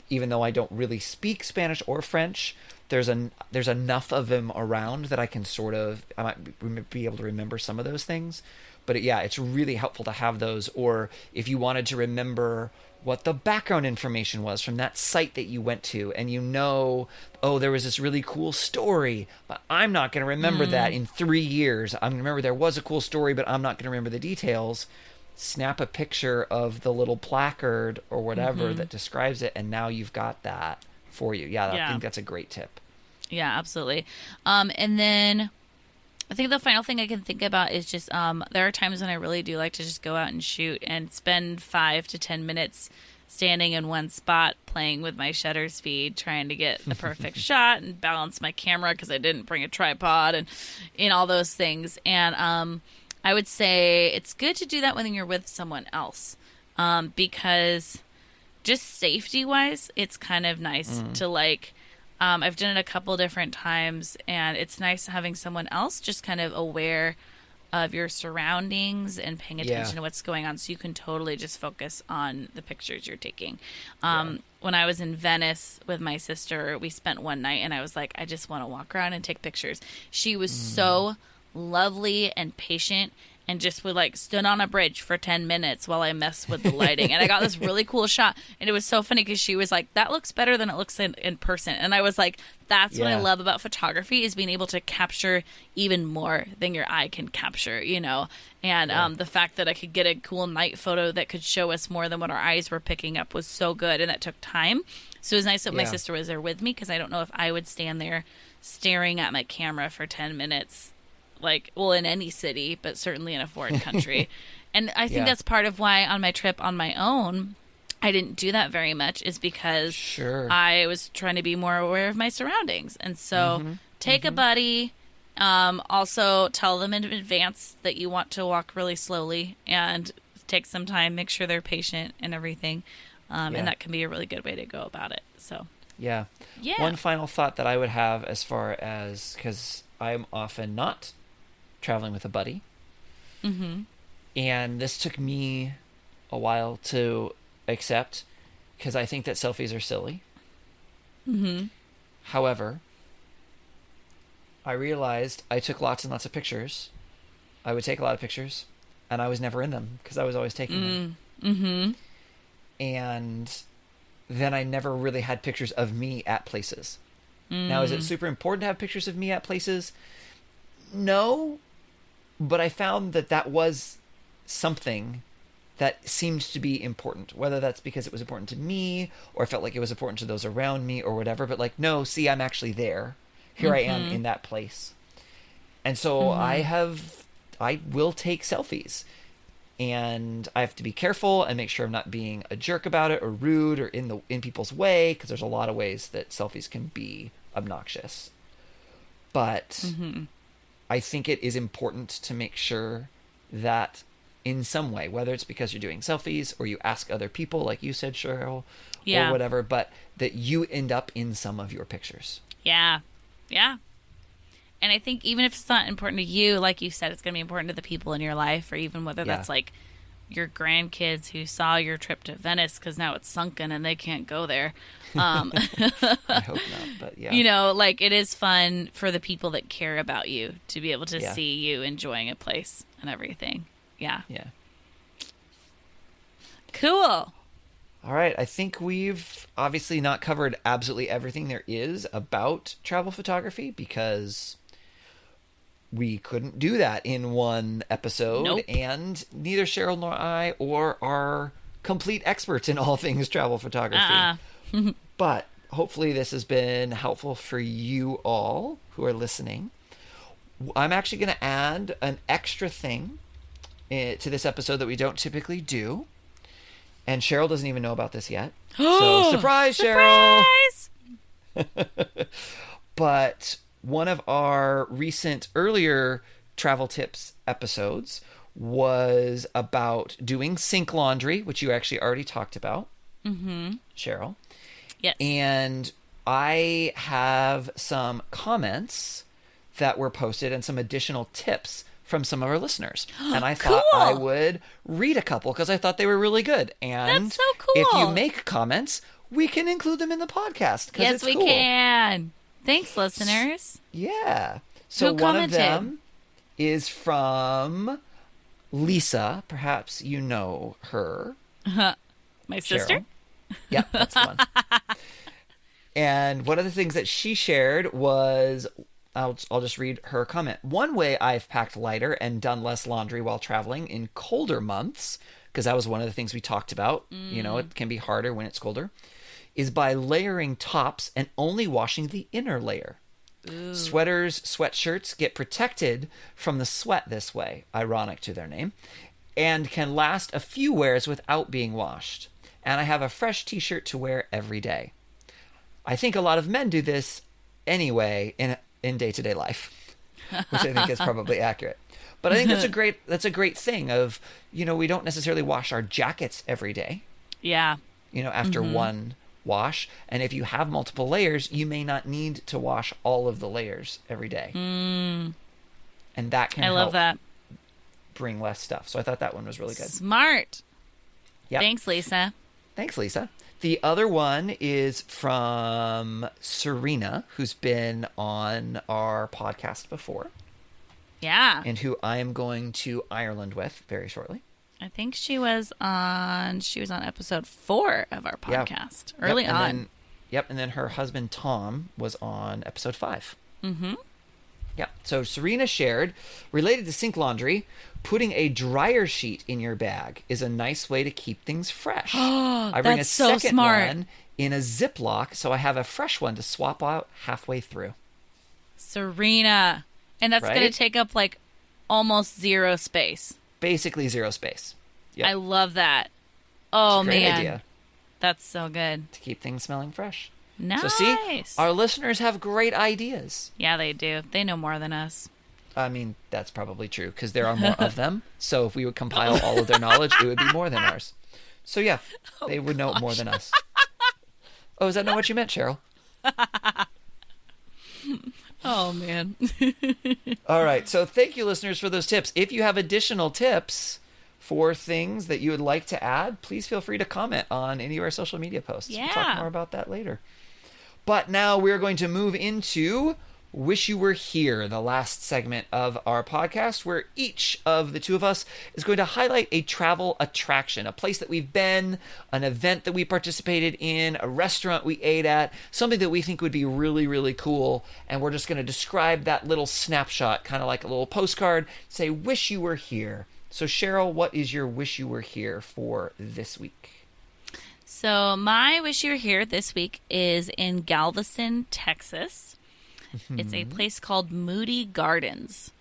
even though I don't really speak Spanish or French, there's enough of them around that I might be able to remember some of those things. But it's really helpful to have those. Or if you wanted to remember what the background information was from that site that you went to, and there was this really cool story, but I'm not going to remember that in 3 years. I'm going to remember there was a cool story, but I'm not going to remember the details. Snap a picture of the little placard or whatever that describes it, and now you've got that for you. I think that's a great tip. Yeah, absolutely. And then I think the final thing I can think about is just there are times when I really do like to just go out and shoot and spend 5 to 10 minutes standing in one spot playing with my shutter speed, trying to get the perfect shot and balance my camera because I didn't bring a tripod and all those things. And I would say it's good to do that when you're with someone else, because just safety wise, it's kind of nice to like, I've done it a couple different times, and it's nice having someone else just kind of aware of your surroundings and paying attention to what's going on, so you can totally just focus on the pictures you're taking. When I was in Venice with my sister, we spent one night, and I was like, I just want to walk around and take pictures. She was so lovely and patient, and just would like stood on a bridge for 10 minutes while I messed with the lighting. And I got this really cool shot. And it was so funny because she was like, that looks better than it looks in person. And I was like, that's what I love about photography, is being able to capture even more than your eye can capture, you know? And the fact that I could get a cool night photo that could show us more than what our eyes were picking up was so good. And that took time. So it was nice that my sister was there with me, because I don't know if I would stand there staring at my camera for 10 minutes. Like, well, in any city, but certainly in a foreign country. And I think that's part of why on my trip on my own, I didn't do that very much, is because I was trying to be more aware of my surroundings. And so take a buddy, also tell them in advance that you want to walk really slowly and take some time, make sure they're patient and everything. And that can be a really good way to go about it. So, yeah. One final thought that I would have, as far as, because I'm often not traveling with a buddy. And this took me a while to accept, because I think that selfies are silly. However, I realized I took lots and lots of pictures. I would take a lot of pictures, and I was never in them because I was always taking them. Mm-hmm. And then I never really had pictures of me at places. Now, is it super important to have pictures of me at places? No, but I found that that was something that seemed to be important, whether that's because it was important to me or I felt like it was important to those around me or whatever. But like, no, see, I'm actually there. Here I am in that place. And so I will take selfies, and I have to be careful and make sure I'm not being a jerk about it or rude or in people's way, because there's a lot of ways that selfies can be obnoxious. But I think it is important to make sure that in some way, whether it's because you're doing selfies or you ask other people, like you said, Cheryl, or whatever, but that you end up in some of your pictures. Yeah. Yeah. And I think even if it's not important to you, like you said, it's going to be important to the people in your life, or even whether that's like your grandkids who saw your trip to Venice because now it's sunken and they can't go there. I hope not, but yeah. You know, like it is fun for the people that care about you to be able to see you enjoying a place and everything. Yeah. Yeah. Cool. All right. I think we've obviously not covered absolutely everything there is about travel photography because we couldn't do that in one episode. Nope. And neither Cheryl nor I are complete experts in all things travel photography. But hopefully this has been helpful for you all who are listening. I'm actually going to add an extra thing to this episode that we don't typically do. And Cheryl doesn't even know about this yet. So surprise, Cheryl! Surprise! But one of our recent earlier travel tips episodes was about doing sink laundry, which you actually already talked about, Cheryl. Yes. And I have some comments that were posted and some additional tips from some of our listeners. And I thought I would read a couple because I thought they were really good. And that's so cool. If you make comments, we can include them in the podcast. Yes, we cool. can. Thanks, listeners. Yeah. So Who one commented? of them is from Lisa. Perhaps you know her. My sister? Cheryl. Yeah, that's the one. And one of the things that she shared was, I'll just read her comment. One way I've packed lighter and done less laundry while traveling in colder months, because that was one of the things we talked about, you know, it can be harder when it's colder, is by layering tops and only washing the inner layer. Ooh. Sweaters, sweatshirts get protected from the sweat this way, ironic to their name, and can last a few wears without being washed. And I have a fresh t-shirt to wear every day. I think a lot of men do this anyway in day-to-day life, which I think is probably accurate. But I think that's a great thing of, you know, we don't necessarily wash our jackets every day. Yeah. You know, after one wash. And if you have multiple layers, you may not need to wash all of the layers every day. And that can love that. Bring less stuff. So I thought that one was really good. Smart. Yep. Thanks, Lisa. Thanks, Lisa. The other one is from Serena, who's been on our podcast before. Yeah. And who I am going to Ireland with very shortly. I think she was on episode 4 of our podcast. Early on. And then her husband Tom was on episode 5. Yeah. So Serena shared, related to sink laundry, putting a dryer sheet in your bag is a nice way to keep things fresh. I bring that's a so second smart. one in a Ziploc, so I have a fresh one to swap out halfway through. Serena. And that's going Right? to take up like almost zero space. Basically 0 space. Yep. I love that. Oh, It's a great man. idea That's so good. to keep things smelling fresh. Nice. So see, our listeners have great ideas. Yeah, they do. They know more than us. I mean, that's probably true because there are more of them. So if we would compile all of their knowledge, it would be more than ours. So yeah, they would know more than us. Oh, is that not what you meant, Cheryl? Oh, man. All right. So thank you, listeners, for those tips. If you have additional tips for things that you would like to add, please feel free to comment on any of our social media posts. We'll talk Yeah. more about that later. But now we're going to move into Wish You Were Here, the last segment of our podcast, where each of the two of us is going to highlight a travel attraction, a place that we've been, an event that we participated in, a restaurant we ate at, something that we think would be really, really cool. And we're just going to describe that little snapshot, kind of like a little postcard, say, wish you were here. So Cheryl, what is your wish you were here for this week? So my wish you were here this week is in Galveston, Texas. It's a place called Moody Gardens,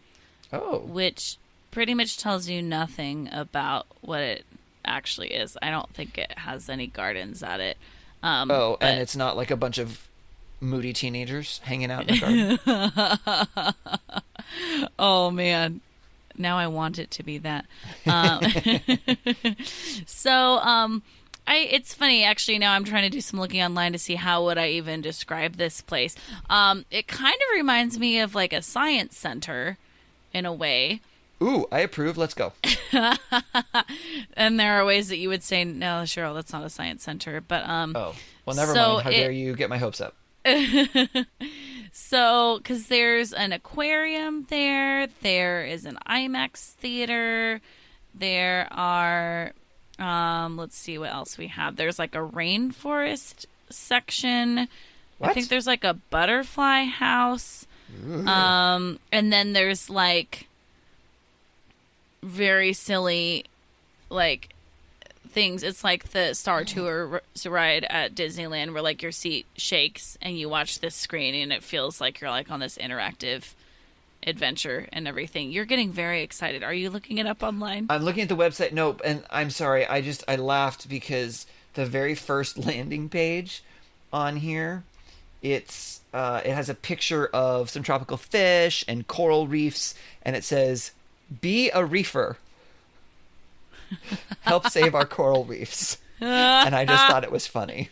Oh, which pretty much tells you nothing about what it actually is. I don't think it has any gardens at it. and but- it's not like a bunch of moody teenagers hanging out in the garden? Oh man, now I want it to be that. So, it's funny actually. Now I'm trying to do some looking online to see how would I even describe this place. It kind of reminds me of like a science center, in a way. Ooh, I approve. Let's go. And there are ways that you would say, no, Cheryl, that's not a science center. But Oh, well, never So mind. How it- dare you get my hopes up? So, because there's an aquarium there is an IMAX theater, there are, let's see what else we have. There's like a rainforest section. What? I think there's like a butterfly house. And then there's like very silly, like things. It's like the Star Tour ride at Disneyland where like your seat shakes and you watch this screen and it feels like you're like on this interactive adventure and everything. You're getting very excited. Are you looking it up online? I'm looking at the website. Nope, and I'm sorry. I laughed because the very first landing page on here, it has a picture of some tropical fish and coral reefs, and it says, "Be a reefer. Help save our coral reefs." And I just thought it was funny.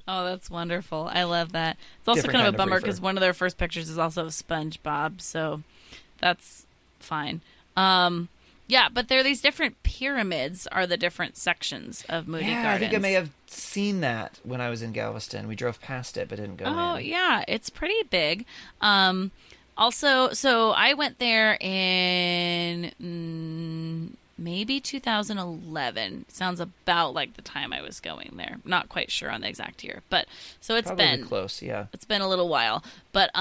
Oh, that's wonderful. I love that. It's also Different kind of kind a of bummer reefer. because one of their first pictures is also of SpongeBob, so that's fine. Yeah, but there are these different pyramids are the different sections of Moody Yeah, Gardens. I think I may have seen that when I was in Galveston. We drove past it, but didn't go Oh, in. yeah, it's pretty big. Also, so I went there in maybe 2011. Sounds about like the time I was going there. Not quite sure on the exact year, but so it's Probably been close, yeah. it's been a little while. But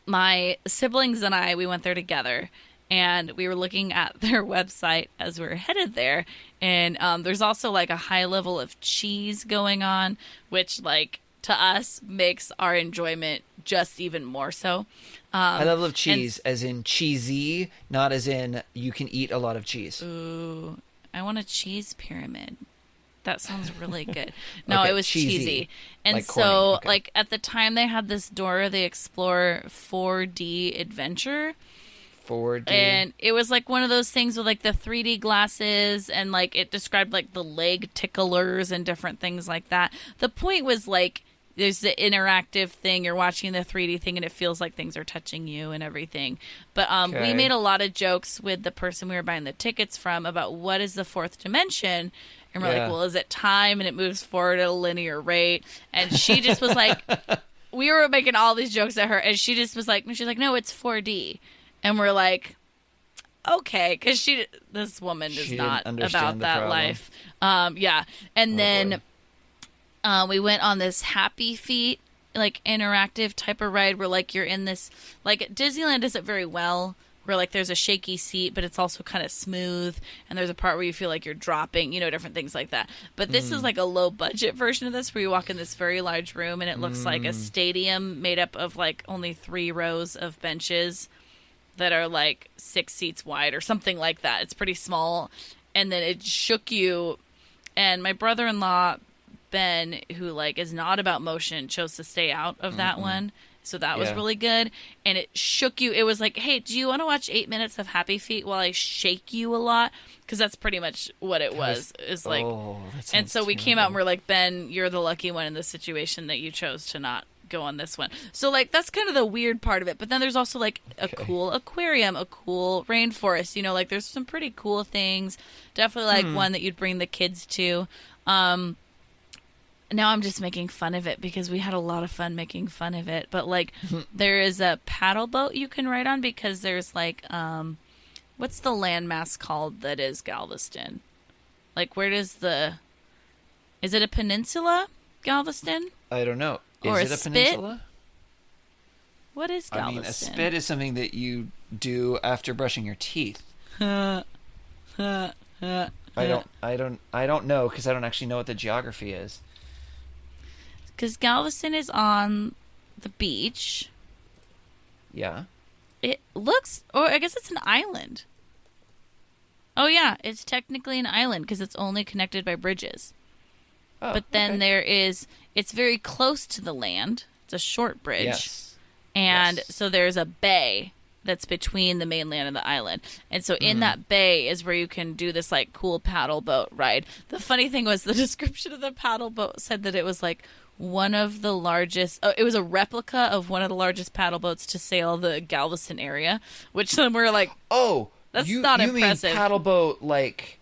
my siblings and I, we went there together. And we were looking at their website as we were headed there. And there's also like a high level of cheese going on, which like to us makes our enjoyment just even more so. I love cheese as in cheesy, not as in you can eat a lot of cheese. Ooh, I want a cheese pyramid. That sounds really good. No, Okay, it was cheesy. cheesy. And Like so, corny, okay. like, at the time, they had this Dora the Explorer 4D adventure. 4D. And it was like one of those things with like the 3D glasses and like it described like the leg ticklers and different things like that. The point was like there's the interactive thing, you're watching the 3D thing and it feels like things are touching you and everything. But we Okay. made a lot of jokes with the person we were buying the tickets from about what is the fourth dimension. And we're Yeah. like, well, is it time? And it moves forward at a linear rate. And she just was like, we were making all these jokes at her and she just was like, she's like, no, it's 4D. And we're like, okay, because this woman is She didn't not understand about the that problem. life. Yeah. And then we went on this Happy Feet, like interactive type of ride where like you're in this, like Disneyland does it very well, where like there's a shaky seat, but it's also kind of smooth. And there's a part where you feel like you're dropping, different things like that. But this is like a low budget version of this where you walk in this very large room and it looks like a stadium made up of like only 3 rows of benches that are like 6 seats wide or something like that. It's pretty small. And then it shook you. And my brother-in-law, Ben, who like is not about motion, chose to stay out of that one. So that was Yeah. really good. And it shook you. It was like, hey, do you want to watch 8 minutes of Happy Feet while I shake you a lot? Because that's pretty much what it was. It's like, Oh, that and sounds so we came out and terrible. we're like, Ben, you're the lucky one in this situation that you chose to not go on this one. So like that's kind of the weird part of it. But then there's also like a cool aquarium, a cool rainforest, like there's some pretty cool things. Definitely like one that you'd bring the kids to. now I'm just making fun of it because we had a lot of fun making fun of it. But like, there is a paddle boat you can ride on because there's like, what's the landmass called that is Galveston? Like, is it a peninsula, Galveston? I don't know. Or Is a it a spit? peninsula? What is Galveston? I mean, a spit is something that you do after brushing your teeth. I don't know because I don't actually know what the geography is. Because Galveston is on the beach. Yeah. It looks, or I guess it's an island. Oh yeah, it's technically an island because it's only connected by bridges. Oh, But then okay. it's very close to the land. It's a short bridge. Yes. And Yes. so there's a bay that's between the mainland and the island. And so in that bay is where you can do this like cool paddle boat ride. The funny thing was the description of the paddle boat said that it was like one of the largest, it was a replica of one of the largest paddle boats to sail the Galveston area, which then we're like, Oh, That's you, not you impressive. mean paddle boat like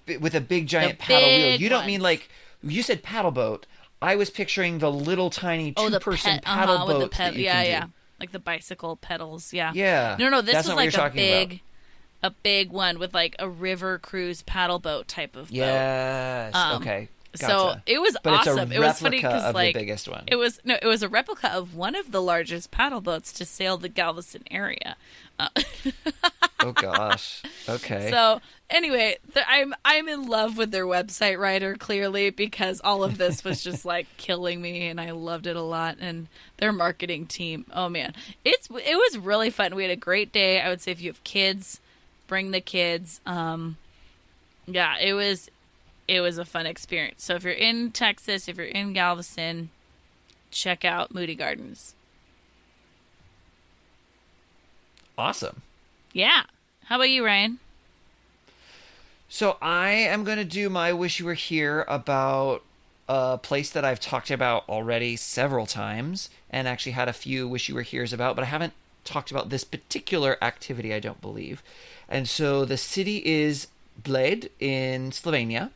with a big giant paddle wheel? big You don't mean ones. like you said paddle boat. I was picturing the little tiny two-person paddle with the boats that you yeah, can yeah. do. Like the bicycle pedals, yeah. Yeah. No, this That's was not what like you're a talking about. big one with like a river cruise paddle boat type of boat. Yes. Okay. Gotcha. So it was But awesome. it's a It was funny replica because of like the biggest one. it was a replica of one of the largest paddle boats to sail the Galveston area. Oh gosh. Okay. So anyway, I'm in love with their website writer clearly because all of this was just like killing me, and I loved it a lot. And their marketing team, oh man, it was really fun. We had a great day. I would say if you have kids, bring the kids. Yeah, it was a fun experience. So if you're in Texas, if you're in Galveston, check out Moody Gardens. Awesome. Yeah. How about you, Ryan? So I am going to do my wish you were here about a place that I've talked about already several times and actually had a few wish you were here's about, but I haven't talked about this particular activity, I don't believe. And so the city is Bled in Slovenia.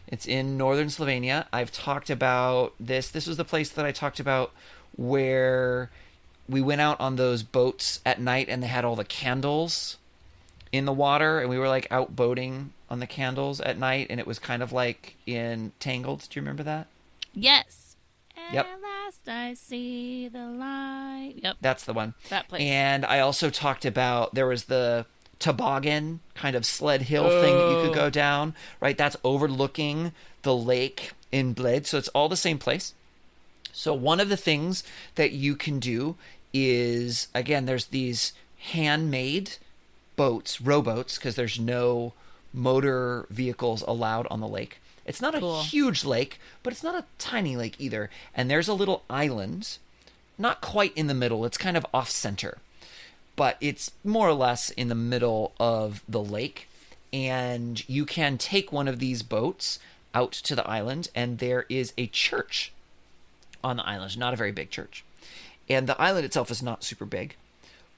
It's in northern Slovenia. I've talked about this. This was the place that I talked about where we went out on those boats at night and they had all the candles in the water and we were like out boating on the candles at night and it was kind of like in Tangled. Do you remember that? Yes. Yep. At last I see the light. Yep. That's the one. That place. And I also talked about there was the toboggan kind of sled hill thing that you could go down, right? That's overlooking the lake in Bled. So it's all the same place. So one of the things that you can do is, again, there's these handmade boats, rowboats, because there's no motor vehicles allowed on the lake. It's not Cool. a huge lake, but it's not a tiny lake either. And there's a little island, not quite in the middle. It's kind of off center, but it's more or less in the middle of the lake. And you can take one of these boats out to the island, and there is a church on the island, not a very big church. And the island itself is not super big,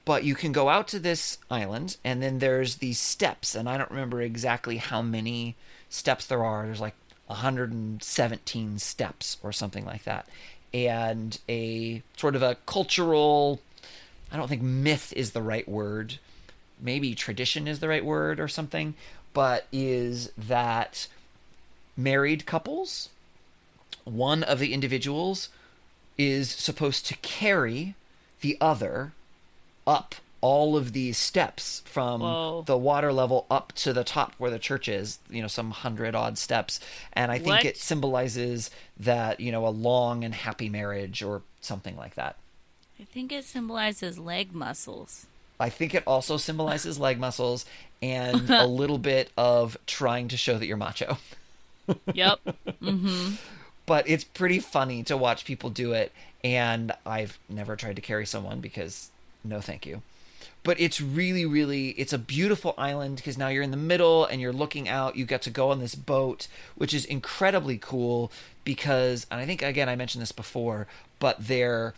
but you can go out to this island, and then there's these steps, and I don't remember exactly how many steps there are. There's like 117 steps or something like that. And a sort of a cultural, I don't think myth is the right word, maybe tradition is the right word or something, but is that married couples, one of the individuals is supposed to carry the other up all of these steps from Whoa. the water level up to the top where the church is, some 100-odd steps. And I think What? it symbolizes that, a long and happy marriage or something like that. I think it symbolizes leg muscles. I think it also symbolizes leg muscles and a little bit of trying to show that you're macho. Yep. But it's pretty funny to watch people do it, and I've never tried to carry someone because no thank you. But it's really, really, it's a beautiful island because now you're in the middle and you're looking out. You get to go on this boat, which is incredibly cool because, and I think, again, I mentioned this before, but I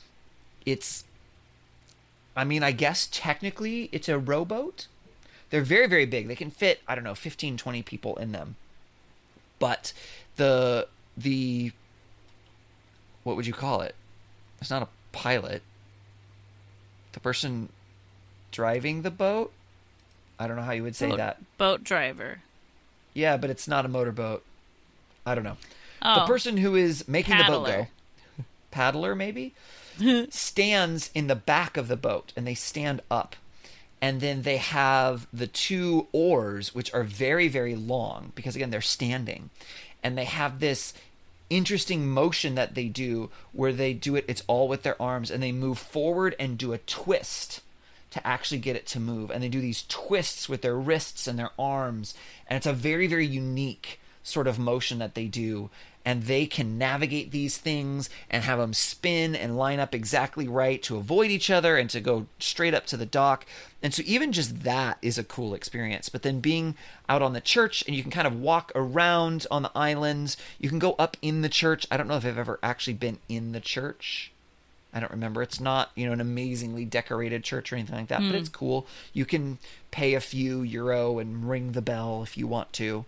guess technically it's a rowboat. They're very, very big. They can fit, 15, 20 people in them. But the what would you call it? It's not a pilot. The person driving the boat? I don't know how you would say that. Boat driver. Yeah, but it's not a motorboat. I don't know. Oh, The person who is making the boat paddler. go, paddler maybe, stands in the back of the boat, and they stand up. And then they have the two oars, which are very, very long, because again, they're standing. And they have this interesting motion that they do where they do it, it's all with their arms, and they move forward and do a twist to actually get it to move. And they do these twists with their wrists and their arms. And it's a very, very unique sort of motion that they do. And they can navigate these things and have them spin and line up exactly right to avoid each other and to go straight up to the dock. And so even just that is a cool experience. But then being out on the church, and you can kind of walk around on the islands. You can go up in the church. I don't know if I've ever actually been in the church. I don't remember. It's not, an amazingly decorated church or anything like that, but it's cool. You can pay a few euro and ring the bell if you want to.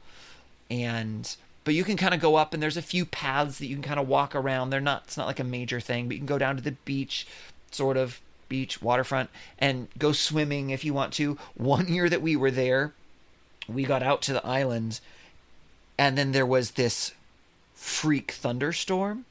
But you can kind of go up, and there's a few paths that you can kind of walk around. It's not like a major thing, but you can go down to the beach, sort of beach, waterfront, and go swimming if you want to. One year that we were there, we got out to the island, and then there was this freak thunderstorm.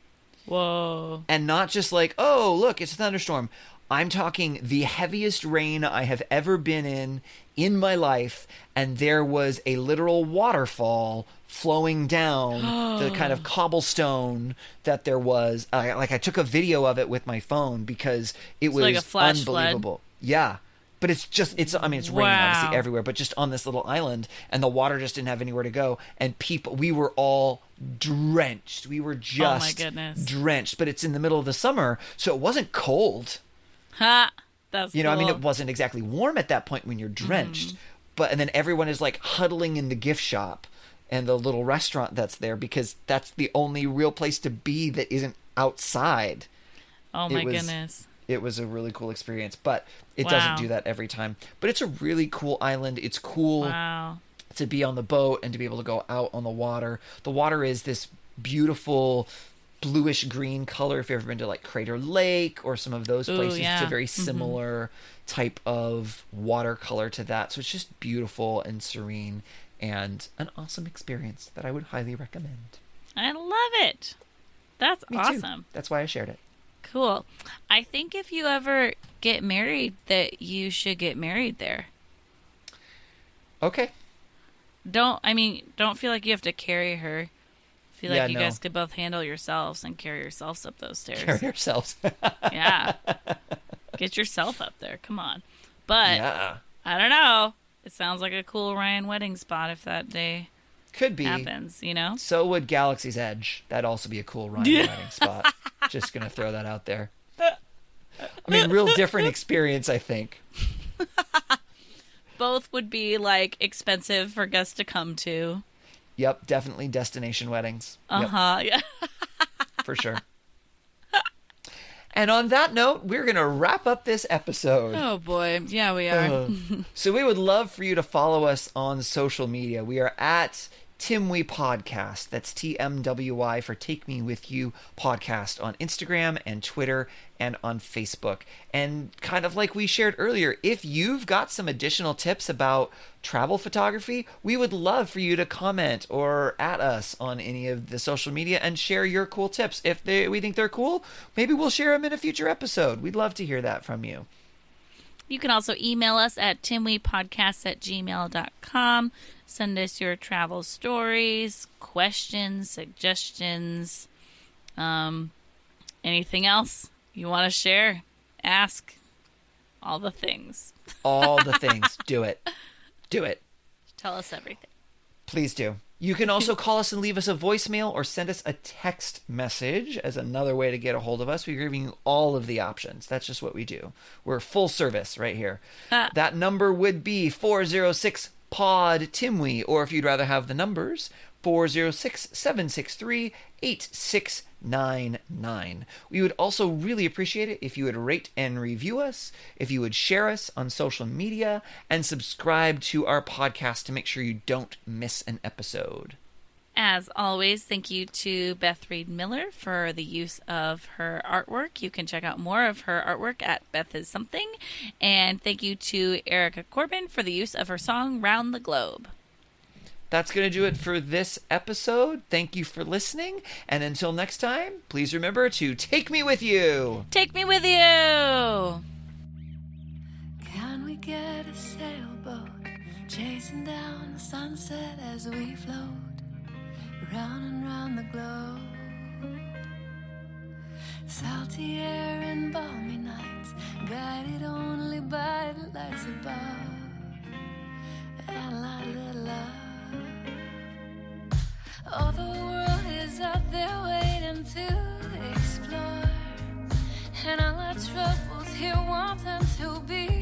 Whoa. And not just like, oh, look, it's a thunderstorm. I'm talking the heaviest rain I have ever been in my life. And there was a literal waterfall flowing down the kind of cobblestone that there was. I took a video of it with my phone because it was like a flash unbelievable. Yeah. But it's raining obviously everywhere, but just on this little island, and the water just didn't have anywhere to go. And we were all drenched. We were just oh my goodness. drenched, but it's in the middle of the summer, so it wasn't cold. Ha! That's cool. It wasn't exactly warm at that point when you're drenched. And then everyone is like huddling in the gift shop and the little restaurant that's there, because that's the only real place to be that isn't outside. Oh my goodness. It was a really cool experience, but it doesn't do that every time. But it's a really cool island. It's cool to be on the boat and to be able to go out on the water. The water is this beautiful bluish green color. If you've ever been to like Crater Lake or some of those places, it's a very similar type of water color to that. So it's just beautiful and serene and an awesome experience that I would highly recommend. I love it. That's Me awesome. too. That's why I shared it. Cool. I think if you ever get married, that you should get married there. Okay. Don't feel like you have to carry her. Feel like you guys could both handle yourselves and carry yourselves up those stairs. Carry yourselves. Yeah. Get yourself up there. Come on. But yeah. I don't know. It sounds like a cool Ryan wedding spot if that day Could be. happens, So would Galaxy's Edge. That'd also be a cool Ryan wedding spot. Just going to throw that out there. Real different experience, I think. Both would be like expensive for guests to come to. Yep, definitely destination weddings. Uh-huh. Yep, for sure. And on that note, we're going to wrap up this episode. Oh boy. Yeah, we are. So we would love for you to follow us on social media. We are at Timwy Podcast. That's TMWY for Take Me With You Podcast on Instagram and Twitter and on Facebook. And kind of like we shared earlier, if you've got some additional tips about travel photography, we would love for you to comment or at us on any of the social media and share your cool tips. If we think they're cool, maybe we'll share them in a future episode. We'd love to hear that from you. You can also email us at timwepodcast@gmail.com. Send us your travel stories, questions, suggestions, anything else you want to share, ask, all the things. All the things. Do it. Do it. Tell us everything. Please do. You can also call us and leave us a voicemail or send us a text message as another way to get a hold of us. We're giving you all of the options. That's just what we do. We're full service right here. That number would be 406-POD-TIMWY, or if you'd rather have the numbers, 406-763-8699. We would also really appreciate it if you would rate and review us, if you would share us on social media, and subscribe to our podcast to make sure you don't miss an episode. As always, thank you to Beth Reed Miller for the use of her artwork. You can check out more of her artwork at Beth Is Something. And thank you to Erica Corbin for the use of her song Round the Globe. That's going to do it for this episode. Thank you for listening. And until next time, please remember to take me with you. Take me with you! Can we get a sailboat chasing down the sunset as we float round and round the globe? Salty air and balmy nights, guided only by the lights above, and light little love. Oh, the world is out there waiting to explore, and all our troubles here want them to be